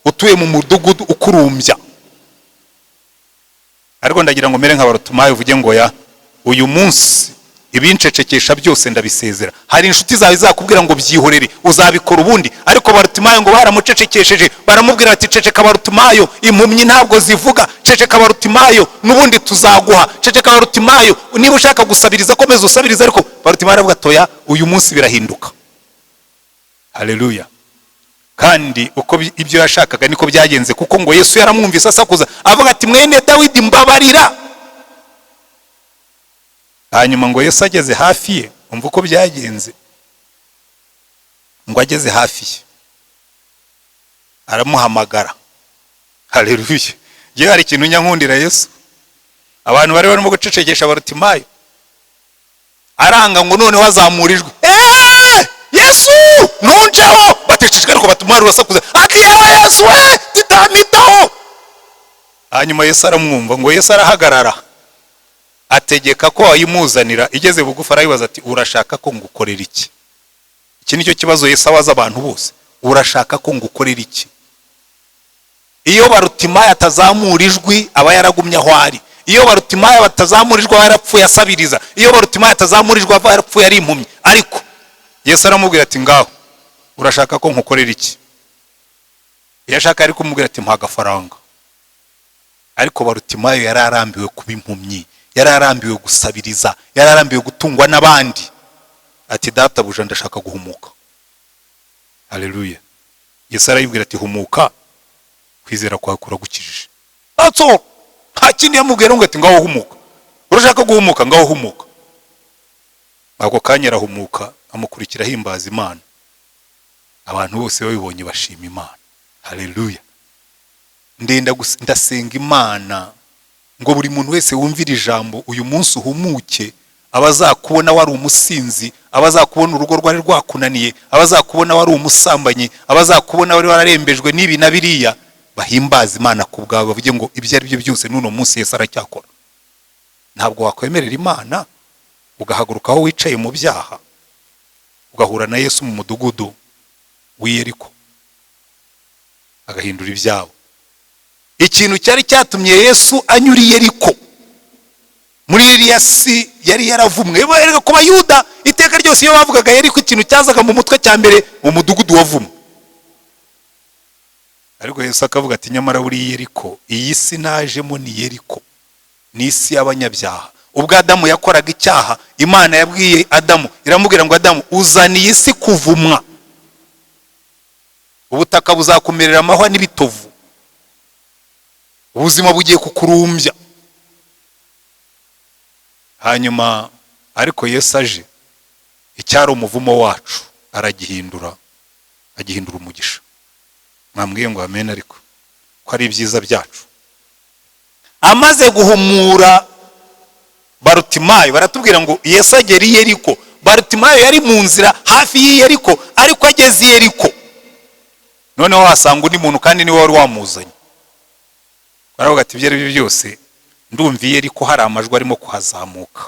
utuye mu mudugudu ukurumbya? Ariko ndagira ngo mere nka Barutimayo uvuge ngo ya, uyu munsi ibincecekesha byose ndabisezera. Hari inshuti zawe zakubwira ngo byihorere, uzabikora ubundi, ariko Barutimayo ngo baramucecekesheje, baramubwira ati ceceka Barutimayo, impumyi ntabwo zivuga, ceceka Barutimayo, nubundi tuzaguha, ceceka Barutimayo, niba ushaka gusabiriza komeza usabiriza. Ariko Barutimayo aravuga atoya, uyu munsi birahinduka. Haleluya. Kandi uko ibyo yashakaga niko byagenze, kuko ngo Yesu yaramwumvise asakuza avuga ati mwene Dawidi mbabarira. Hanyuma ngo Yesu ageze hafi ye, umva uko byagenze. Ngo ageze hafi ye aramuhamagara. Haleluya. Gihe hari ikintu nyankundira Yesu, abantu bari barimo gucecekesha Barutimayo, aranga ngo noneho azamurijwe, Yesu nunjeho, batececeka ariko Barutimayo urasakuza, akiyawe Yesu we titamitaho. Hanyuma Yesu aramwumva, ngo Yesu arahagarara ategeka ko ayimuzanira. Igeze bugufi arayibaza ati urashaka ko ngukorera iki? Iki nicyo kibazo Yesu abaza abantu bose, urashaka ko ngukorera iki? Iyo Barutimayo atazamura ijwi aba yaragumye aho ari. Iyo Barutimayo batazamura ijwi aba yarapfuye asabiriza. Iyo Barutimayo atazamura ijwi aba yarapfuye ari impumyi. Ariko Yesu aramubwira ati ngaho urashaka ko nkukorera iki? Yashaka ari kumubwira ati mpa agafaranga. Ariko Barutimayo yararambiwe kuba impumyi, yararambiwe gusabiriza, yararambiwe gutungwa n'abandi. Ati databuja ndashaka guhumuka. Haleluya. Yesu arayibwira ati humuka, kwizera kwawe kuragukijije. That's all. Hakindi yamubwira ngo ati ngaho humuka. Urashaka guhumuka, ngaho humuka. Ako kanya arahumuka, amukurikira himbaza Imana. Abantu bose babibonye bashima Imana. Haleluya. Ndasenga Imana ngo buri muntu wese wumvira ijambo uyu munsi uhumuke, abazakubona wari umusinzi, abazakubona urugo rwari rwakunaniye, abazakubona wari umusambanyi, abazakubona wari wararembejwe n'ibi na biriya, bahimbaza Imana ku bwawe, bavuge ngo ibyo ari byo byose n'uno munsi Yesu aracyakora. Ntabwo wakwemerera Imana ugahaguruka aho wicaye mu byaha ugahura na Yesu mu mudugudu w'Iyeriko agahindura ibyawe. Ikintu cyari cyatumye Yesu anyura Iyeriko, muri iriya si yari yaravumwe. Erega ku Bayuda iteka ryose iyo bavugaga Yeriko ikintu cyazaga mu mutwe cya mbere umudugudu wavumwe. Ariko Yesu akavuga ati nyamara buri Iyeriko, iyi si najemo ni Iyeriko, ni isi y'abanyabyaha. Ubwo Adamu yakoraga icyaha, Imana yabwiye Adamu, iramubwira ngo Adamu uzaniye isi kuvumwa, ubutaka buzakumerera amahwa n'ibitovu, ubuzima bugiye kukurumbya. Hanyuma ariko Yesu aje, icyari umuvumo wacu aragihindura, agihindura umugisha. mwambwiye ngo amen ariko ko ari ibyiza byacu. Amaze guhumura Barutimayo, baratubwira ngo Yesu agera i Yeriko. Barutimayo yari mu nzira hafi y'i Yeriko, ariko ageze i Yeriko noneho wasanga undi muntu kandi niwe wari wamuzanye. Baravuga ati ibyo ari byo byose ndumva i Yeriko hari amajwi arimo kuhazamuka.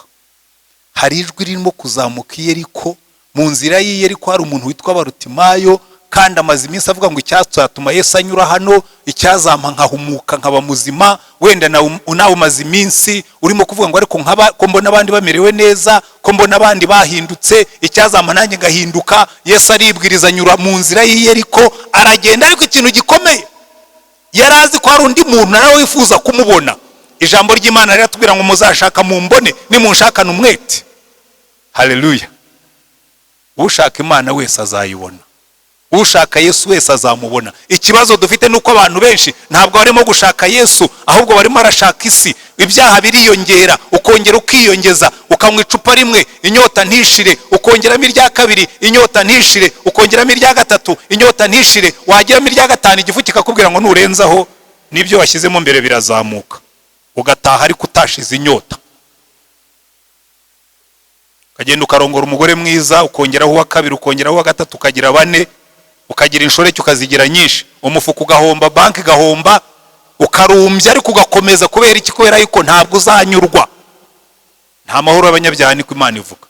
Hari ijwi ririmo kuzamuka i Yeriko. Mu nzira y'i Yeriko hari umuntu witwa Barutimayo, kandi amaze iminsi avuga ngo icyatuma Yesu anyura hano, icyazampa nkahumuka nkaba muzima. Wenda nawe umaze iminsi urimo kuvuga ngo ariko ko mbona abandi bamerewe neza, ko mbona abandi bahindutse, icyazampa nanjye ngahinduka. Yesu aribwiriza anyura mu nzira y'i Yeriko aragenda, ariko ikintu gikomeye yari azi ko hari undi muntu nawe wifuza kumubona. Ijambo ry'Imana riratubwira ngo muzashaka mumbone nimunshakana umwete. Haleluya. Ushaka Imana wese azayibona, ushaka Yesu wese azamubona. Ikibazo dufite nuko abantu benshi ntabwo barimo gushaka Yesu, ahubwo barimo arashaka isi. Ibyaha biriyongera, ukongera ukiyongeza, ukanywa icupa rimwe inyota ntishire, ukongeramo irya kabiri inyota ntishire, ukongeramo irya gatatu inyota ntishire, wageramo irya gatanu igifu kikakubwira ngo nurenzaho nibyo washyizemo mbere birazamuka, ugataha ariko utashize inyota. Ukagenda ukarongora umugore mwiza, ukongeraho uwa kabiri, ukongeraho uwa gatatu, ukagira bane, ukagira inshoreke ukazigira nyinshi, umufuka ugahomba, banki igahomba, ukarumbya ariko ugakomeza. Kubera iki? Kubera yuko ntabwo uzanyurwa. Nta mahoro y'abanyabyaha niko Imana ivuga.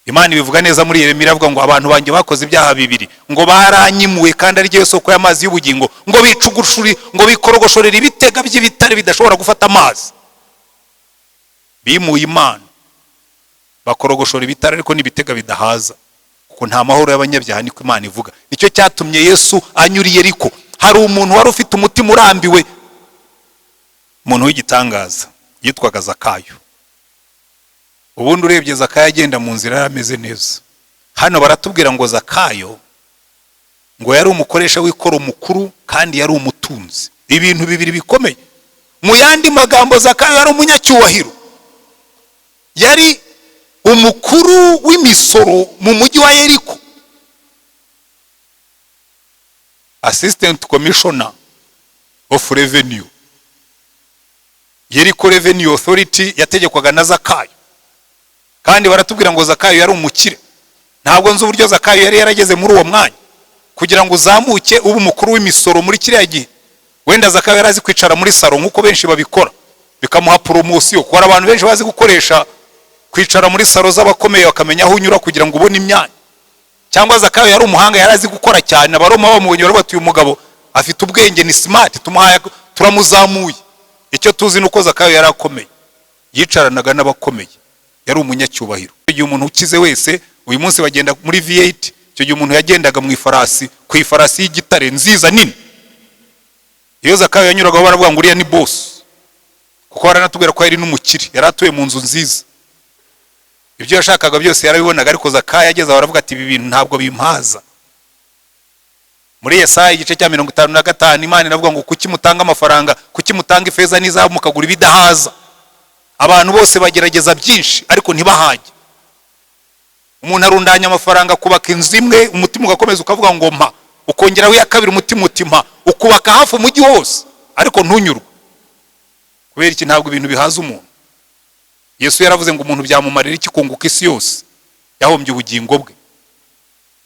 Imana ibivuga neza muri Remera, avuga ngo abantu banjye bakoze ibyaha bibiri, ngo baranyimuwe kandi ari ryo soko y'amazi y'ubugingo, ngo bicugushuri, ngo bikorogoshorera ibitega by'ibitare bidashobora gufata amazi. Bimuye Imana, bakorogoshora ibitare ariko n'ibitega bidahaza, kuko nta mahoro y'abanyabyaha niko Imana ivuga. Nicyo cyatumye Yesu anyura i Yeriko. Hari umuntu wari ufite umutima urambiwe, umuntu w'igitangaza yitwaga Zakayo. Ubundi urebye Zakayo agenda mu nzira yarameze neza. Hano baratubwira ngo Zakayo ngo yari umukoresha w'ikoro mukuru kandi yari umutunzi. Ibintu bibiri bikomeye. Mu yandi magambo, Zakayo yari umunyacyubahiro, yari umukuru w'imisoro mu mujyi wa Yeriko, assistant commissioner of revenue. Yeriko revenue authority yategekwaga na Zakayo, kandi baratubwira ngo Zakayo yari umukire. Ntabwo nzi uburyo Zakayo yari yarageze muri uwo mwanya kugira ngo uzamuke ube umukuru w'imisoro muri kiriya gihe. Wenda Zakayo yari azi kwicara muri salo nk'uko benshi babikora, bikamuha promotion, kuko abantu benshi bazi gukoresha kwicara muri salo z'abakomeye bakamenya aho unyura kugira ngo ubone imyanya. Cyangwa Zakayo yari umuhanga, yari azi gukora cyane. Abaroma bamubonye bati uyu mugabo afite ubwenge, ni smart, tumuhaye turamuzamuye. Icyo tuzi nuko Zakayo yari akomeye, yicaranaga n'abakomeye, yari umunyacyubahiro. Igihe umuntu ukize wese uyu munsi bagenda muri V8, icyo gihe umuntu yagendaga mu ifarasi, ku ifarasi y'igitare nziza nini. Iyo Zakayo yanyuragaho baravuga ngo uriya ni boss, kuko baranatubwira ko yari n'umukire, yari atuye mu nzu nziza. Ibyo yashakaga byose yarabibonaga, ariko Zakayo ageze baravuga ati ibi bintu ntabwo bimpaza. Muri Yesaya igice cya 55 Imana iravuga ngo kuki mutanga amafaranga, kuki mutanga ifeza n'izahabu mukagura ibidahaza. Abantu bose bagerageza byinshi ariko ntibahage. Umuntu arundanya amafaranga kubaka inzu imwe, umutima ugakomeza ukavuga ngo mpa, ukongeraho ya kabiri umutima utima, ukubaka hafi umujyi wose ariko ntunyurwe. Kubera iki? Ntabwo ibintu bihaza umuntu. Yesu yaravuze ngo umuntu byamumarira iki kunguka isi yose yahombye ubugingo bwe.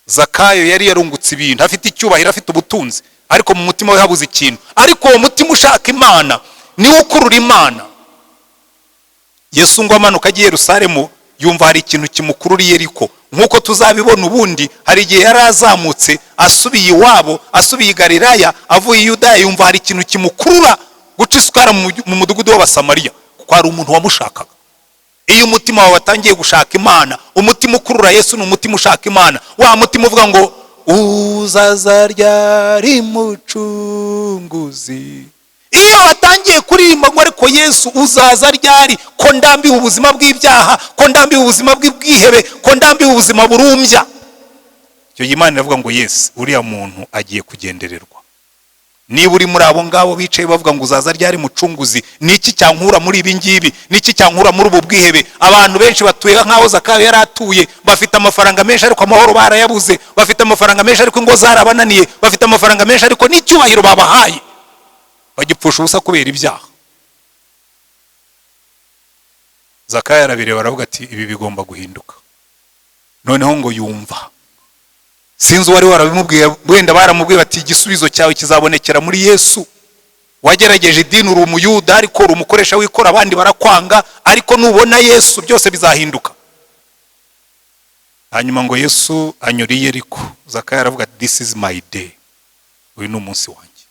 Zakayo yari yarungutse ibintu, afite icyubahiro, afite ubutunzi, ariko mu mutima we habuze ikintu. Ariko uwo mutima ushaka Imana niwo ukurura Imana. Yesu ngo amanuka agiye Yerusalemu, yumva hari ikintu kimukurura i Yeriko. Nkuko tuzabibona ubundi, hari igihe yari azamutse asubiye iwabo, asubiye i Galilaya, avuye i Yudaya, yumva hari ikintu kimukurura guca isukara mu mudugudu w'Abasamariya, kuko hari umuntu wamushakaga. Iyo umutima wawe watangiye gushaka Imana, umutima ukurura Yesu ni umutima ushaka Imana. Wa mutima uvuga ngo uzaza ryari mucunguzi. Iyo watangiye kuririmba ngo ariko Yesu uzaza ryari, ko ndambiwe ubuzima bw'ibyaha, ko ndambiwe ubuzima bw'ibwihebe, ko ndambiwe ubuzima burumbya, icyo Imana iravuga ngo Yesu uriya muntu agiye kugendererwa. niba uri muri abo ngabo bicaye bavuga ngo uzaza ryari mucunguzi, niki cyankura muri ibi ngibi, niki cyankura muri ubu bwihebe? Abantu benshi batuye nkaho Zakayo yari atuye, bafite amafaranga menshi ariko amahoro barayabuze, bafite amafaranga menshi ariko ingo zarabananiye, bafite amafaranga menshi ariko n'icyubahiro babahaye bagipfusha ubusa kubera ibyaha. Zakayo arabireba aravuga ati ibi bigomba guhinduka. Noneho ngo yumva, sinzi uwari warabimubwiye, wenda baramubwiye bati igisubizo cyawe kizabonekera muri Yesu. Wagerageje idini, uri umuyuda ariko uri umukoresha w'ikora, abandi barakwanga, ariko nubona Yesu byose bizahinduka. Hanyuma ngo Yesu anyuriye ariko Zakayo aravuga ati this is my day, uyu ni umunsi wanjye.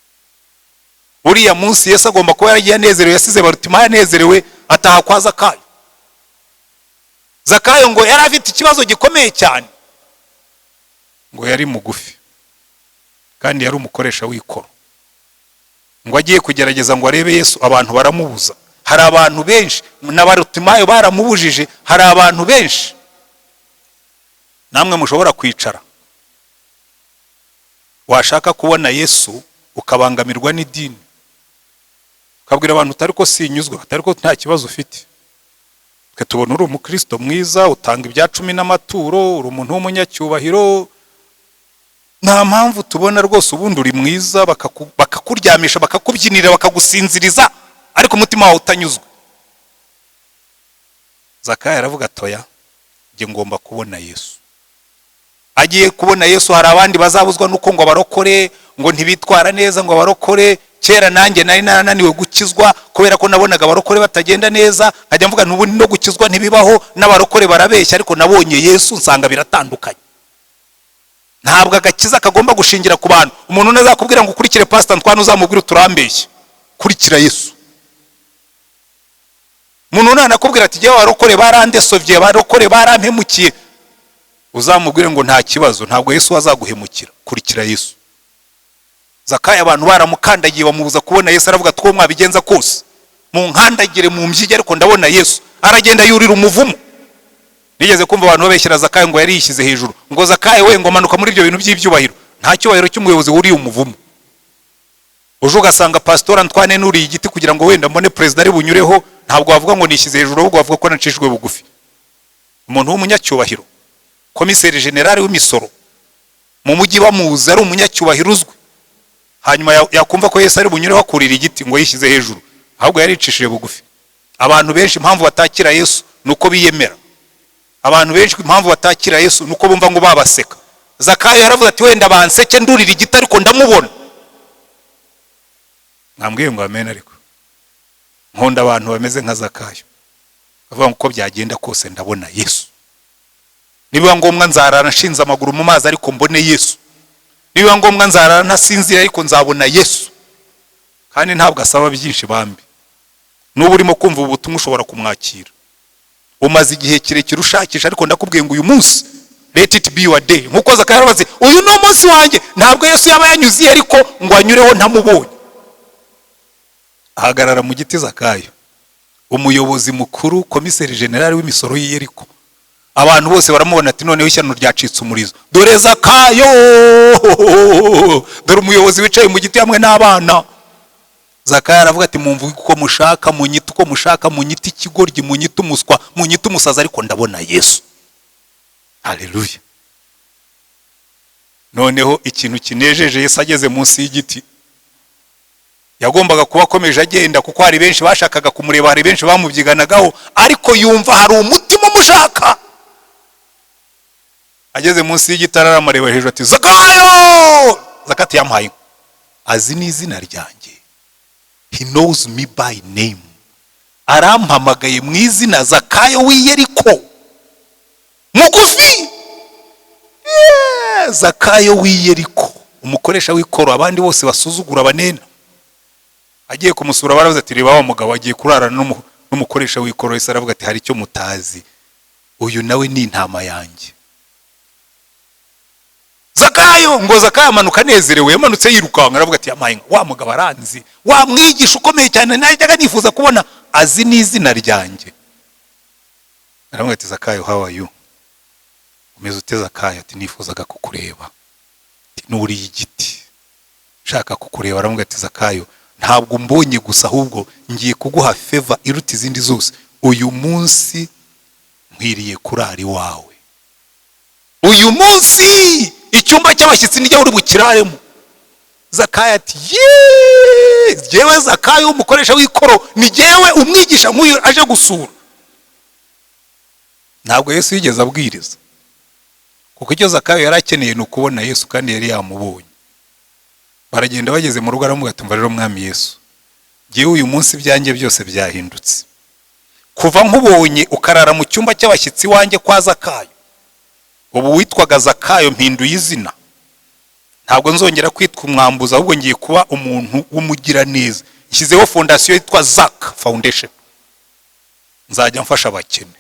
Uriya munsi Yesu agomba kuba yaragiye anezerewe, yasize Barutimayo anezerewe, ataha kwa Zakayo. Zakayo ngo yari afite ikibazo gikomeye cyane, ngo yari mugufi kandi yari umukoresha w'ikoro. Ngo agiye kugerageza ngo arebe Yesu, abantu baramubuza. Hari abantu benshi, na Barutimayo baramubujije, hari abantu benshi. Namwe mushobora kwicara washaka kubona Yesu ukabangamirwa n'idini, ukabwira abantu utari ko sinyuzwe, atari ko nta kibazo ufite. Twe tubona uri umukristo mwiza, utanga ibya 10 n'amaturo, uri umuntu w'umunyacyubahiro, nta mpamvu tubona rwose ubundi uri mwiza, bakakuryamisha bakakubyinira bakagusinziriza ariko umutima wawe utanyuzwe. Zakayo aravuga atoya, nge ngomba kubona Yesu. Agiye kubona Yesu, hari abandi bazabuzwa nuko ngo barokore, ngo ntibitwara neza ngo barokore. Kera nanjye nari narananiwe gukizwa kubera ko nabonaga abarokore batagenda neza, nkajya mvuga n'ubundi no gukizwa ntibibaho, n'abarokore barabeshya, ariko nabonye Yesu nsanga biratandukanye. Ntabwo agakiza kagomba gushingira ku bantu. Umuntu nazakubwira ngo ukurikire Pastor Antoinne uzamubwira uturambeshye, kurikira Yesu. Umuntu nanakubwira ati jewe abarokore barandesovye, abarokore barampemukiye, uzamubwire ngo nta kibazo, ntabwo Yesu azaguhemukira, kurikira Yesu. Zakayo abantu baramukandagiye bamubuza kubona Yesu, aravuga two mwabigenza kose mu nkandagire mu mbyige ariko ndabona Yesu. Aragenda yurira umuvumo. Nigeze kumva abantu babeshyira Zakayo ngo yari yishyize hejuru, ngo Zakayo we ngo manuka muri ibyo bintu by'ibyubahiro. Nta cyubahiro cy'umuyobozi wuriye umuvumo. Uje ugasanga Pastor Antoinne nuriye igiti kugira ngo wenda mbone president ari bunyureho, ntabwo wavuga ngo nishyize hejuru, ahubwo wavuga ko nacishwe bugufi. Umuntu w'umunyacyubahiro, komiseri general w'imisoro mu mujyi bamuzi, ari umunyacyubahiro uzwi, hanyuma yakumva ko Yesu ari bunyureho akurira igiti ngo yishyize hejuru, ahubwo yaricishije bugufi. Abantu benshi impamvu batakira Yesu nuko biyemera. Abantu benshi impamvu batakira Yesu nuko bumva ngo babaseka. Zakayo yaravuze ati wenda banseke ndurira igiti ariko ndamubona. Nambwiye ngo amen, ariko nkunda abantu bameze nka Zakayo, bavuga ngo uko byagenda kose ndabona Yesu. Niba ngombwa nzarara nshinze amaguru mu mazi ariko mbone Yesu. Niba ngombwa nzarara ntasinzira ariko nzabona Yesu. Kandi ntabwo asaba byinshi bambi. Nubu urimo kumva ubutumwa ushobora kumwakira. Umaze igihe kirekire ushakisha, ariko ndakubwiye ngo uyu munsi let it be your day. Nkuko Zakayo aravuze, uyu no munsi wanjye. Ntabwo Yesu yaba yanyuziye ariko ngo anyureho ntamubonye. Ahagarara mu giti Zakayo, umuyobozi mukuru, komiseri general w'imisoro y'Yeriko. Abantu bose baramubona ati noneho ishyano ryacitse umurizo. Dore Zakayo, dore umuyobozi wicaye mu giti hamwe n'abana. Zakayo aravuga ati mumvuge uko mushaka, munyita uko mushaka, munyita ikigoryi, munyita umuswa, munyita umusaza, ariko ndabona Yesu. Haleluya. Noneho ikintu kinejeje, Yesu ageze munsi y'igiti, yagombaga kuba akomeje agenda kuko hari benshi bashakaga kumureba, hari benshi bamubyiganagaho, ariko yumva hari umutima umushaka. Ageze munsi y'igiti aramareba hejuru ati Zakayo. Zakati yamuhaye, azi n'izina ryanjye, he knows me by name. Arampamagaye mu izina, Zakayo w'Iyeriko mugufi. Zakayo w'Iyeriko, umukoresha w'ikoro, abandi bose basuzugura banena. Agiye kumusura baravuze ati reba wa mugabo agiye kurarana n'umukoresha w'ikoro. Yesu aravuga ati hari icyo mutazi, uyu nawe ni intama yanjye. Zakayo ngo Zakayo amanuka anezerewe, yamanutse yirukanka, aravuga ati yamaye wa mugabo aranzi, wa mwigisha ukomeye cyane najyaga nifuza kubona, azi n'izina ryanjye. Aravuga ati Zakayo, how are you? Umeze ute Zakayo? Ati nifuzaga kukureba. Ati nuriye igiti, shaka kukureba. Aramubwira ati Zakayo, ntabwo mbonye gusa, ahubwo ngiye kuguha favor iruta izindi zose. Uyu munsi nkwiriye kurari wawe. Uyu munsi icyumba cy'abashyitsi nijya uri bukiraremo. Zakayo ati jewe Zakayo umukoresha w'ikoro, ni jewe umwigisha nk'uyu aje gusura. Ntabwo Yesu yigeze abwiriza, kuko icyo Zakayo yari akeneye ni ukubona Yesu, kandi yari yamubonye. Baragenda bageze mu rugo, aramubwira ati umva rero mwami Yesu, jewe uyu munsi byanjye byose byahindutse. Kuva nkubonye ukarara mu cyumba cy'abashyitsi wanjye kwa Zakayo, ubu witwaga Zakayo mpinduye izina. Ntabwo nzongera kwitwa umwambuzi, ahubwo ngiye kuba umuntu w'umugira neza. Nshyizeho fondasiyo yitwa Zak Foundation, nzajya mfasha abakene.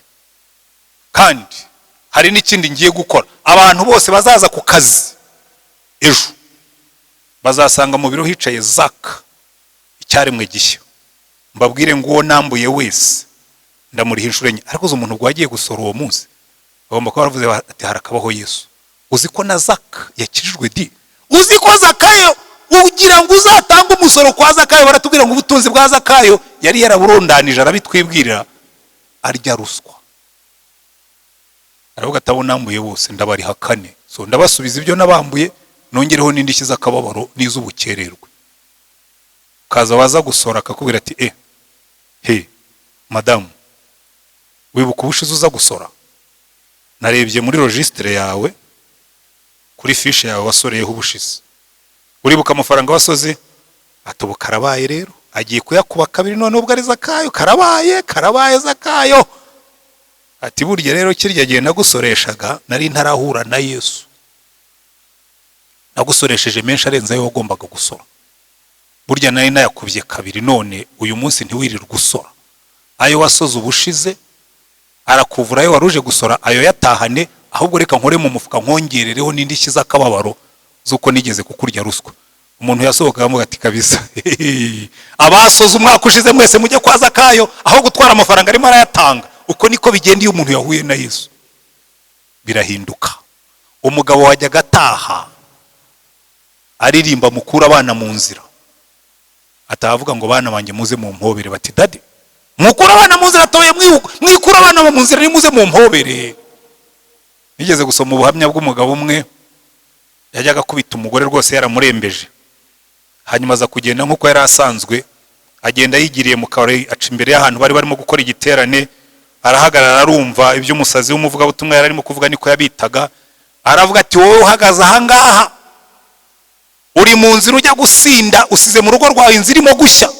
Kandi hari n'ikindi ngiye gukora. Abantu bose bazaza ku kazi ejo bazasanga mu biro hicaye Zak, icyaremwe gishya. Mbabwire ngo uwo nambuye wese ndamuriha inshuro enye. Ariko uzi umuntu gwagiye gusora uwo munsi, bagomba kuba baravuze ati harakabaho Yesu. Uzi ko na Zak yakirijwe di? Uzi ko Zakayo ugira ngo uzatanga umusoro kwa Zakayo, baratubwira ngo ubutunzi bwa Zakayo yari yaraburondanije, arabitwibwirira, arya ruswa. Aravuga ati abo nambuye bose ndabariha 4. So ndabasubiza ibyo nabambuye, nongereho n'indishyi z'akababaro n'iz'ubukererwe. Kaza waza gusora akakubwira ati he madamu, wibuka ubushize uza gusora? Narebye muri registre yawe, kuri fiche yawe wasoreyeho ubushize. Uribuka amafaranga wasoze? Atobo karabaye rero, agiye kuyakuba 2 none ubwo ari Zakayo. Karabaye Zakayo. Ati burya rero kirya gihe nagusoreshaga nari ntarahura na Yesu, nagusoresheje menshi arenze ayo wagombaga gusora. Burya nari nayakubye 2, none uyu munsi ntiwirirwa gusora. Ayo wasoze ubushize arakuvura, ayo waruje gusora ayo yatahane, ahubwo reka nkore mu mufuka nkongerereho n'indishyi z'akababaro zuko nigeze kukurya ruswa. Umuntu yasohoka amuga ati kabisa abasoze umwaka ushize mwese mujye kwa Zakayo, aho gutwara amafaranga arimo arayatanga. Uko niko bigenda iyo umuntu yahuye na Yesu, birahinduka. Umugabo wajyaga ataha aririmba mukura abana mu nzira, atavuga ngo bana banjye muze mu mpobere. Bati dadi, mukura abana mu nzira atoye mwikura abana mu nzira nimuze mu mpobere. Nigeze gusoma ubuhamya bw'umugabo umwe yajyaga kubita umugore rwose yaramurembeje, hanyuma aza kugenda nk'uko yari asanzwe, agenda yigiriye mu kabari, aca imbere y'ahantu bari barimo gukora igiterane. Arahagarara arumva ibyo umusazi w'umuvuga butumwa yari arimo kuvuga, niko yabitaga. Aravuga ati wowe uhagaze aha ngaha uri mu nzira ujya gusinda, usize mu rugo rwawe inzira irimo gushya,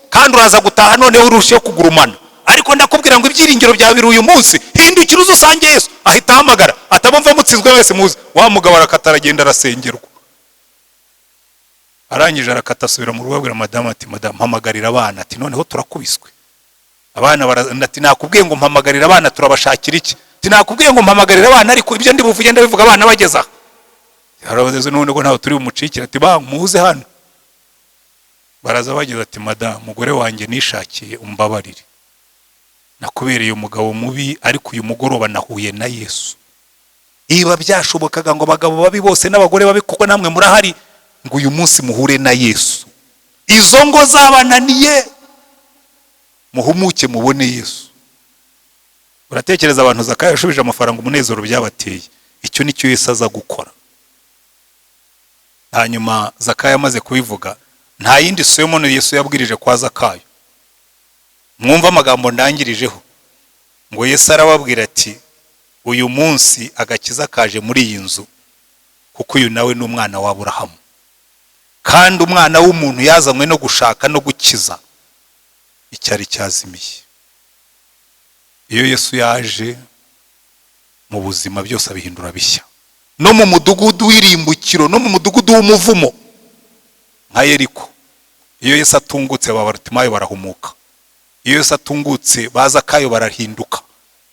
kandi uraza gutaha noneho urusheho kugurumana. Ariko ndakubwira ngo ibyiringiro byawe biri uyu munsi, hindukira usange Yesu. Ahita ahamagara atabumva mutsinzwe wese muze. Wa mugabo arakata aragenda arasengerwa. Arangije arakata asubira mu rugo, abwira madamu ati madamu mpamagarira abana. Ati noneho turakubiswe. Abana ati nakubwiye ngo mpamagarira abana, turabashakira iki? Ati nakubwiye ngo mpamagarira abana, ariko ibyo ndi buvuge ndabivuga abana bageza. Yarabazeze none ngo ntaho turi umucikira. Ati ba muze hano. Baraza bageze ati madamu mugore wanjye nishakiye umbabarire, nakubereye umugabo mubi, ariko uyu mugoroba nahuye na Yesu. Iba byashobokaga ngo abagabo babi bose n'abagore babi kuko namwe murahari, ngo uyu munsi muhure na Yesu. Izo ngo zabananiye, muhumuke mubone Yesu. Uratekereza abantu Zakayo yashubije amafaranga umunezero byabateye? Icyo nicyo Yesu aza gukora. Hanyuma Zakayo amaze kubivuga, nta yindi somo Yesu yabwirije kwa Zakayo. Mwumva amagambo ndangirijeho ngo Yesu arababwira ati uyu munsi agakiza kaje muri iyi nzu, kuko uyu nawe n'umwana wa Aburahamu, kandi umwana w'umuntu yazanywe no gushaka no gukiza icyari cyazimiye. Iyo Yesu yaje mu buzima byose abihindura bishya, no mu mudugudu w'irimbukiro, no mu mudugudu w'umuvumo nka Yeriko. Iyo Yesu atungutse Barutimayo barahumuka. Iyo Yesu atungutse ba Zakayo barahinduka.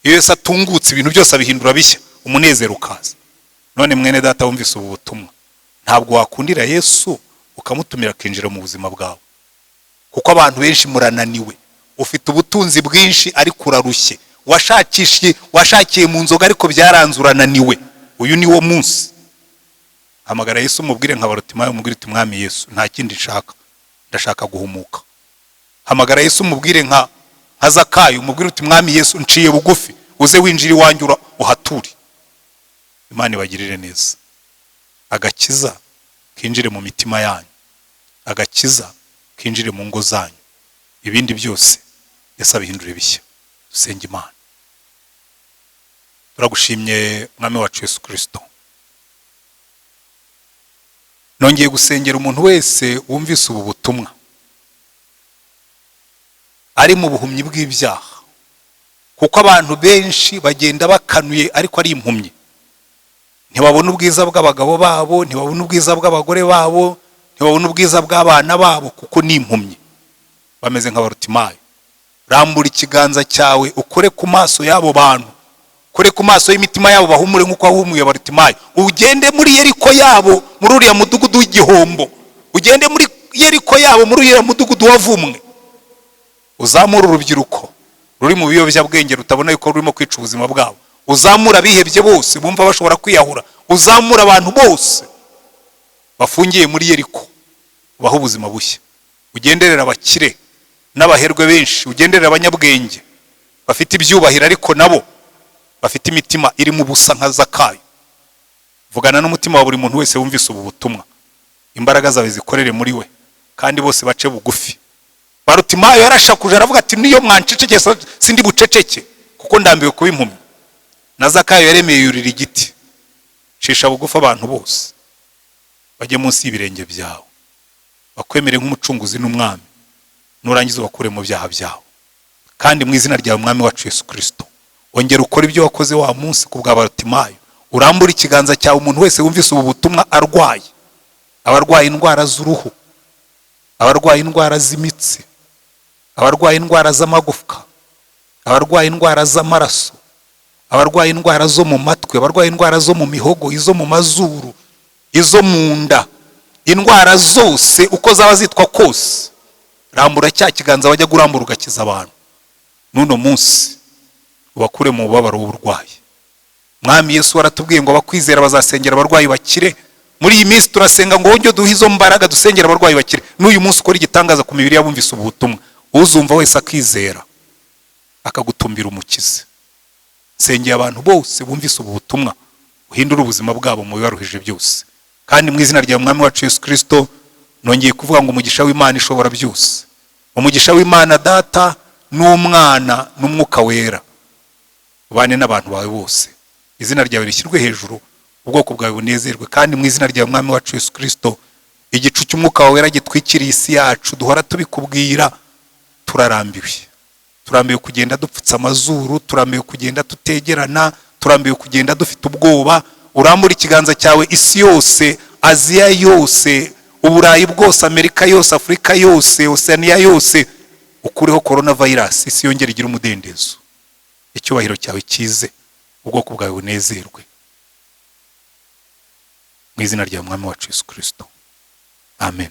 Iyo Yesu atungutse ibintu byose abihindura bishya, umunezero ukaza. None mwene data wumvise ubu butumwa, ntabwo wakundira Yesu ukamutumira kinjira mu buzima bwawe, kuko abantu benshi murananiwe. Ufite ubutunzi bwinshi ariko urarushye, washakiye mu nzoga ariko byaranze urananiwe. Uyu ni wo munsi hamagara Yesu umubwire nka Barutimayo, umubwire uti mwami Yesu nta kindi nshaka, ndashaka guhumuka. Hamagara Yesu umubwire nka Zakayo, umubwire uti mwami Yesu nciye bugufi, uze winjira iwanjye uhature. Imana ibagirire neza. Agakiza kinjire mu mitima yanyu, agakiza kinjire mu ngo zanyu, ibindi byose Yesu abihindure bishya. Dusenge Imana. Turagushimye mwami wacu Yesu Kristo. Nongeye gusengera umuntu wese wumvise ubu butumwa ari mu buhumyi bw'ibyaha, kuko abantu benshi bagenda bakanuye ariko ari impumyi. Ntibabona ubwiza bw'abagabo babo, ntibabona ubwiza bw'abagore babo, ntibabona ubwiza bw'abana babo, kuko ni impumyi. Bameze nka Barutimayo. Rambura ikiganza cyawe ukore ku maso y'abo bantu, kure ku maso y'imitima yabo, bahumure nk'uko wahumuye Barutimayo. Ugende muri Yeriko yabo, muri uriya mudugudu w'igihombo. Ugende muri Yeriko yabo, muri uriya mudugudu wavumwe. Uzamura urubyiruko ruri mu biyobyabwenge rutabona yuko rurimo kwica ubuzima bwabo. Uzamura abihebye bose bumva bashobora kwiyahura. Uzamura abantu bose bafungiye muri Yeriko, baho ubuzima bushya. Ugenderera abakire n'abaherwe benshi, ugenderera abanyabwenge bafite ibyubahiro ariko nabo bafite imitima iri mu busa nka Zakayo. Vugana n'umutima wa buri muntu wese wumvise ubu butumwa, imbaraga zawe zikorere muri we kandi bose bace bugufi. Barutimayo yarashakuje aravuga ati niyo mwanceceke sindi buceceke, kuko ndambiwe kuba impumyi. Na Zakayo yaremeye yurira igiti. Shisha bugufi abantu bose bajye munsi y'ibirenge byawe, bakwemere nk'umucunguzi n'umwami, nurangiza bakure mu byaha byawe. Kandi mu izina ryawe mwami wacu Yesu Kristo, ongera ukora ibyo wakoze wa munsi ku bwa Barutimayo. Urambura ikiganza cyawe umuntu wese wumvise ubu butumwa arwaye, abarwaye indwara z'uruhu, abarwaye indwara z'imitsi, abarwaye indwara z'amagufwa, abarwaye indwara z'amaraso, abarwaye indwara zo mu matwi, abarwaye indwara zo mu mihogo, izo mu mazuru, izo mu nda, indwara zose uko zaba zitwa kose, rambura cya kiganza wajya gurambura ugakiza abantu. Nuno munsi ubakure mu bubabaro w'uburwayi. Mwami Yesu waratubwiye ngo abakwizera bazasengera abarwayi bakire. Muri iyi minsi turasenga ngo wongere duhe izo mbaraga dusengera abarwayi bakire. N'uyu munsi ukora igitangaza ku mibiri y'abumvise ubu butumwa, uzumva wese akizera akagutumbira umukize. Sengera abantu bose bumvise ubu butumwa, uhindura ubuzima bwabo mu bibaruhije byose. Kandi mu izina rya mwami wacu Yesu Kristo nongeye kuvuga ngo umugisha w'Imana ishobora byose, umugisha w'Imana Data n'Umwana n'Umwuka Wera ubane n'abantu bawe bose. Izina ryawe rishyirwe hejuru, ubwoko bwawe bunezerwe. Kandi mu izina rya mwami wacu Yesu Kristo, igicu cy'Umwuka Wera gitwikiriye isi yacu, duhora tubikubwira. Turambiwe kugenda dupfutse amazuru, turambiwe kugenda tutegerana, turambiwe kugenda dufite ubwoba. Urambura ikiganza cyawe isi yose, Aziya yose, Uburayi bwose, Amerika yose, Afurika yose, Oceania yose, ukureho coronavirus, isi yongere igira umudendezo. Icyubahiro cyawe kize, ubwoko bwawe bunezerwe. Mu izina rya mwami wacu Yesu Kristo, amen.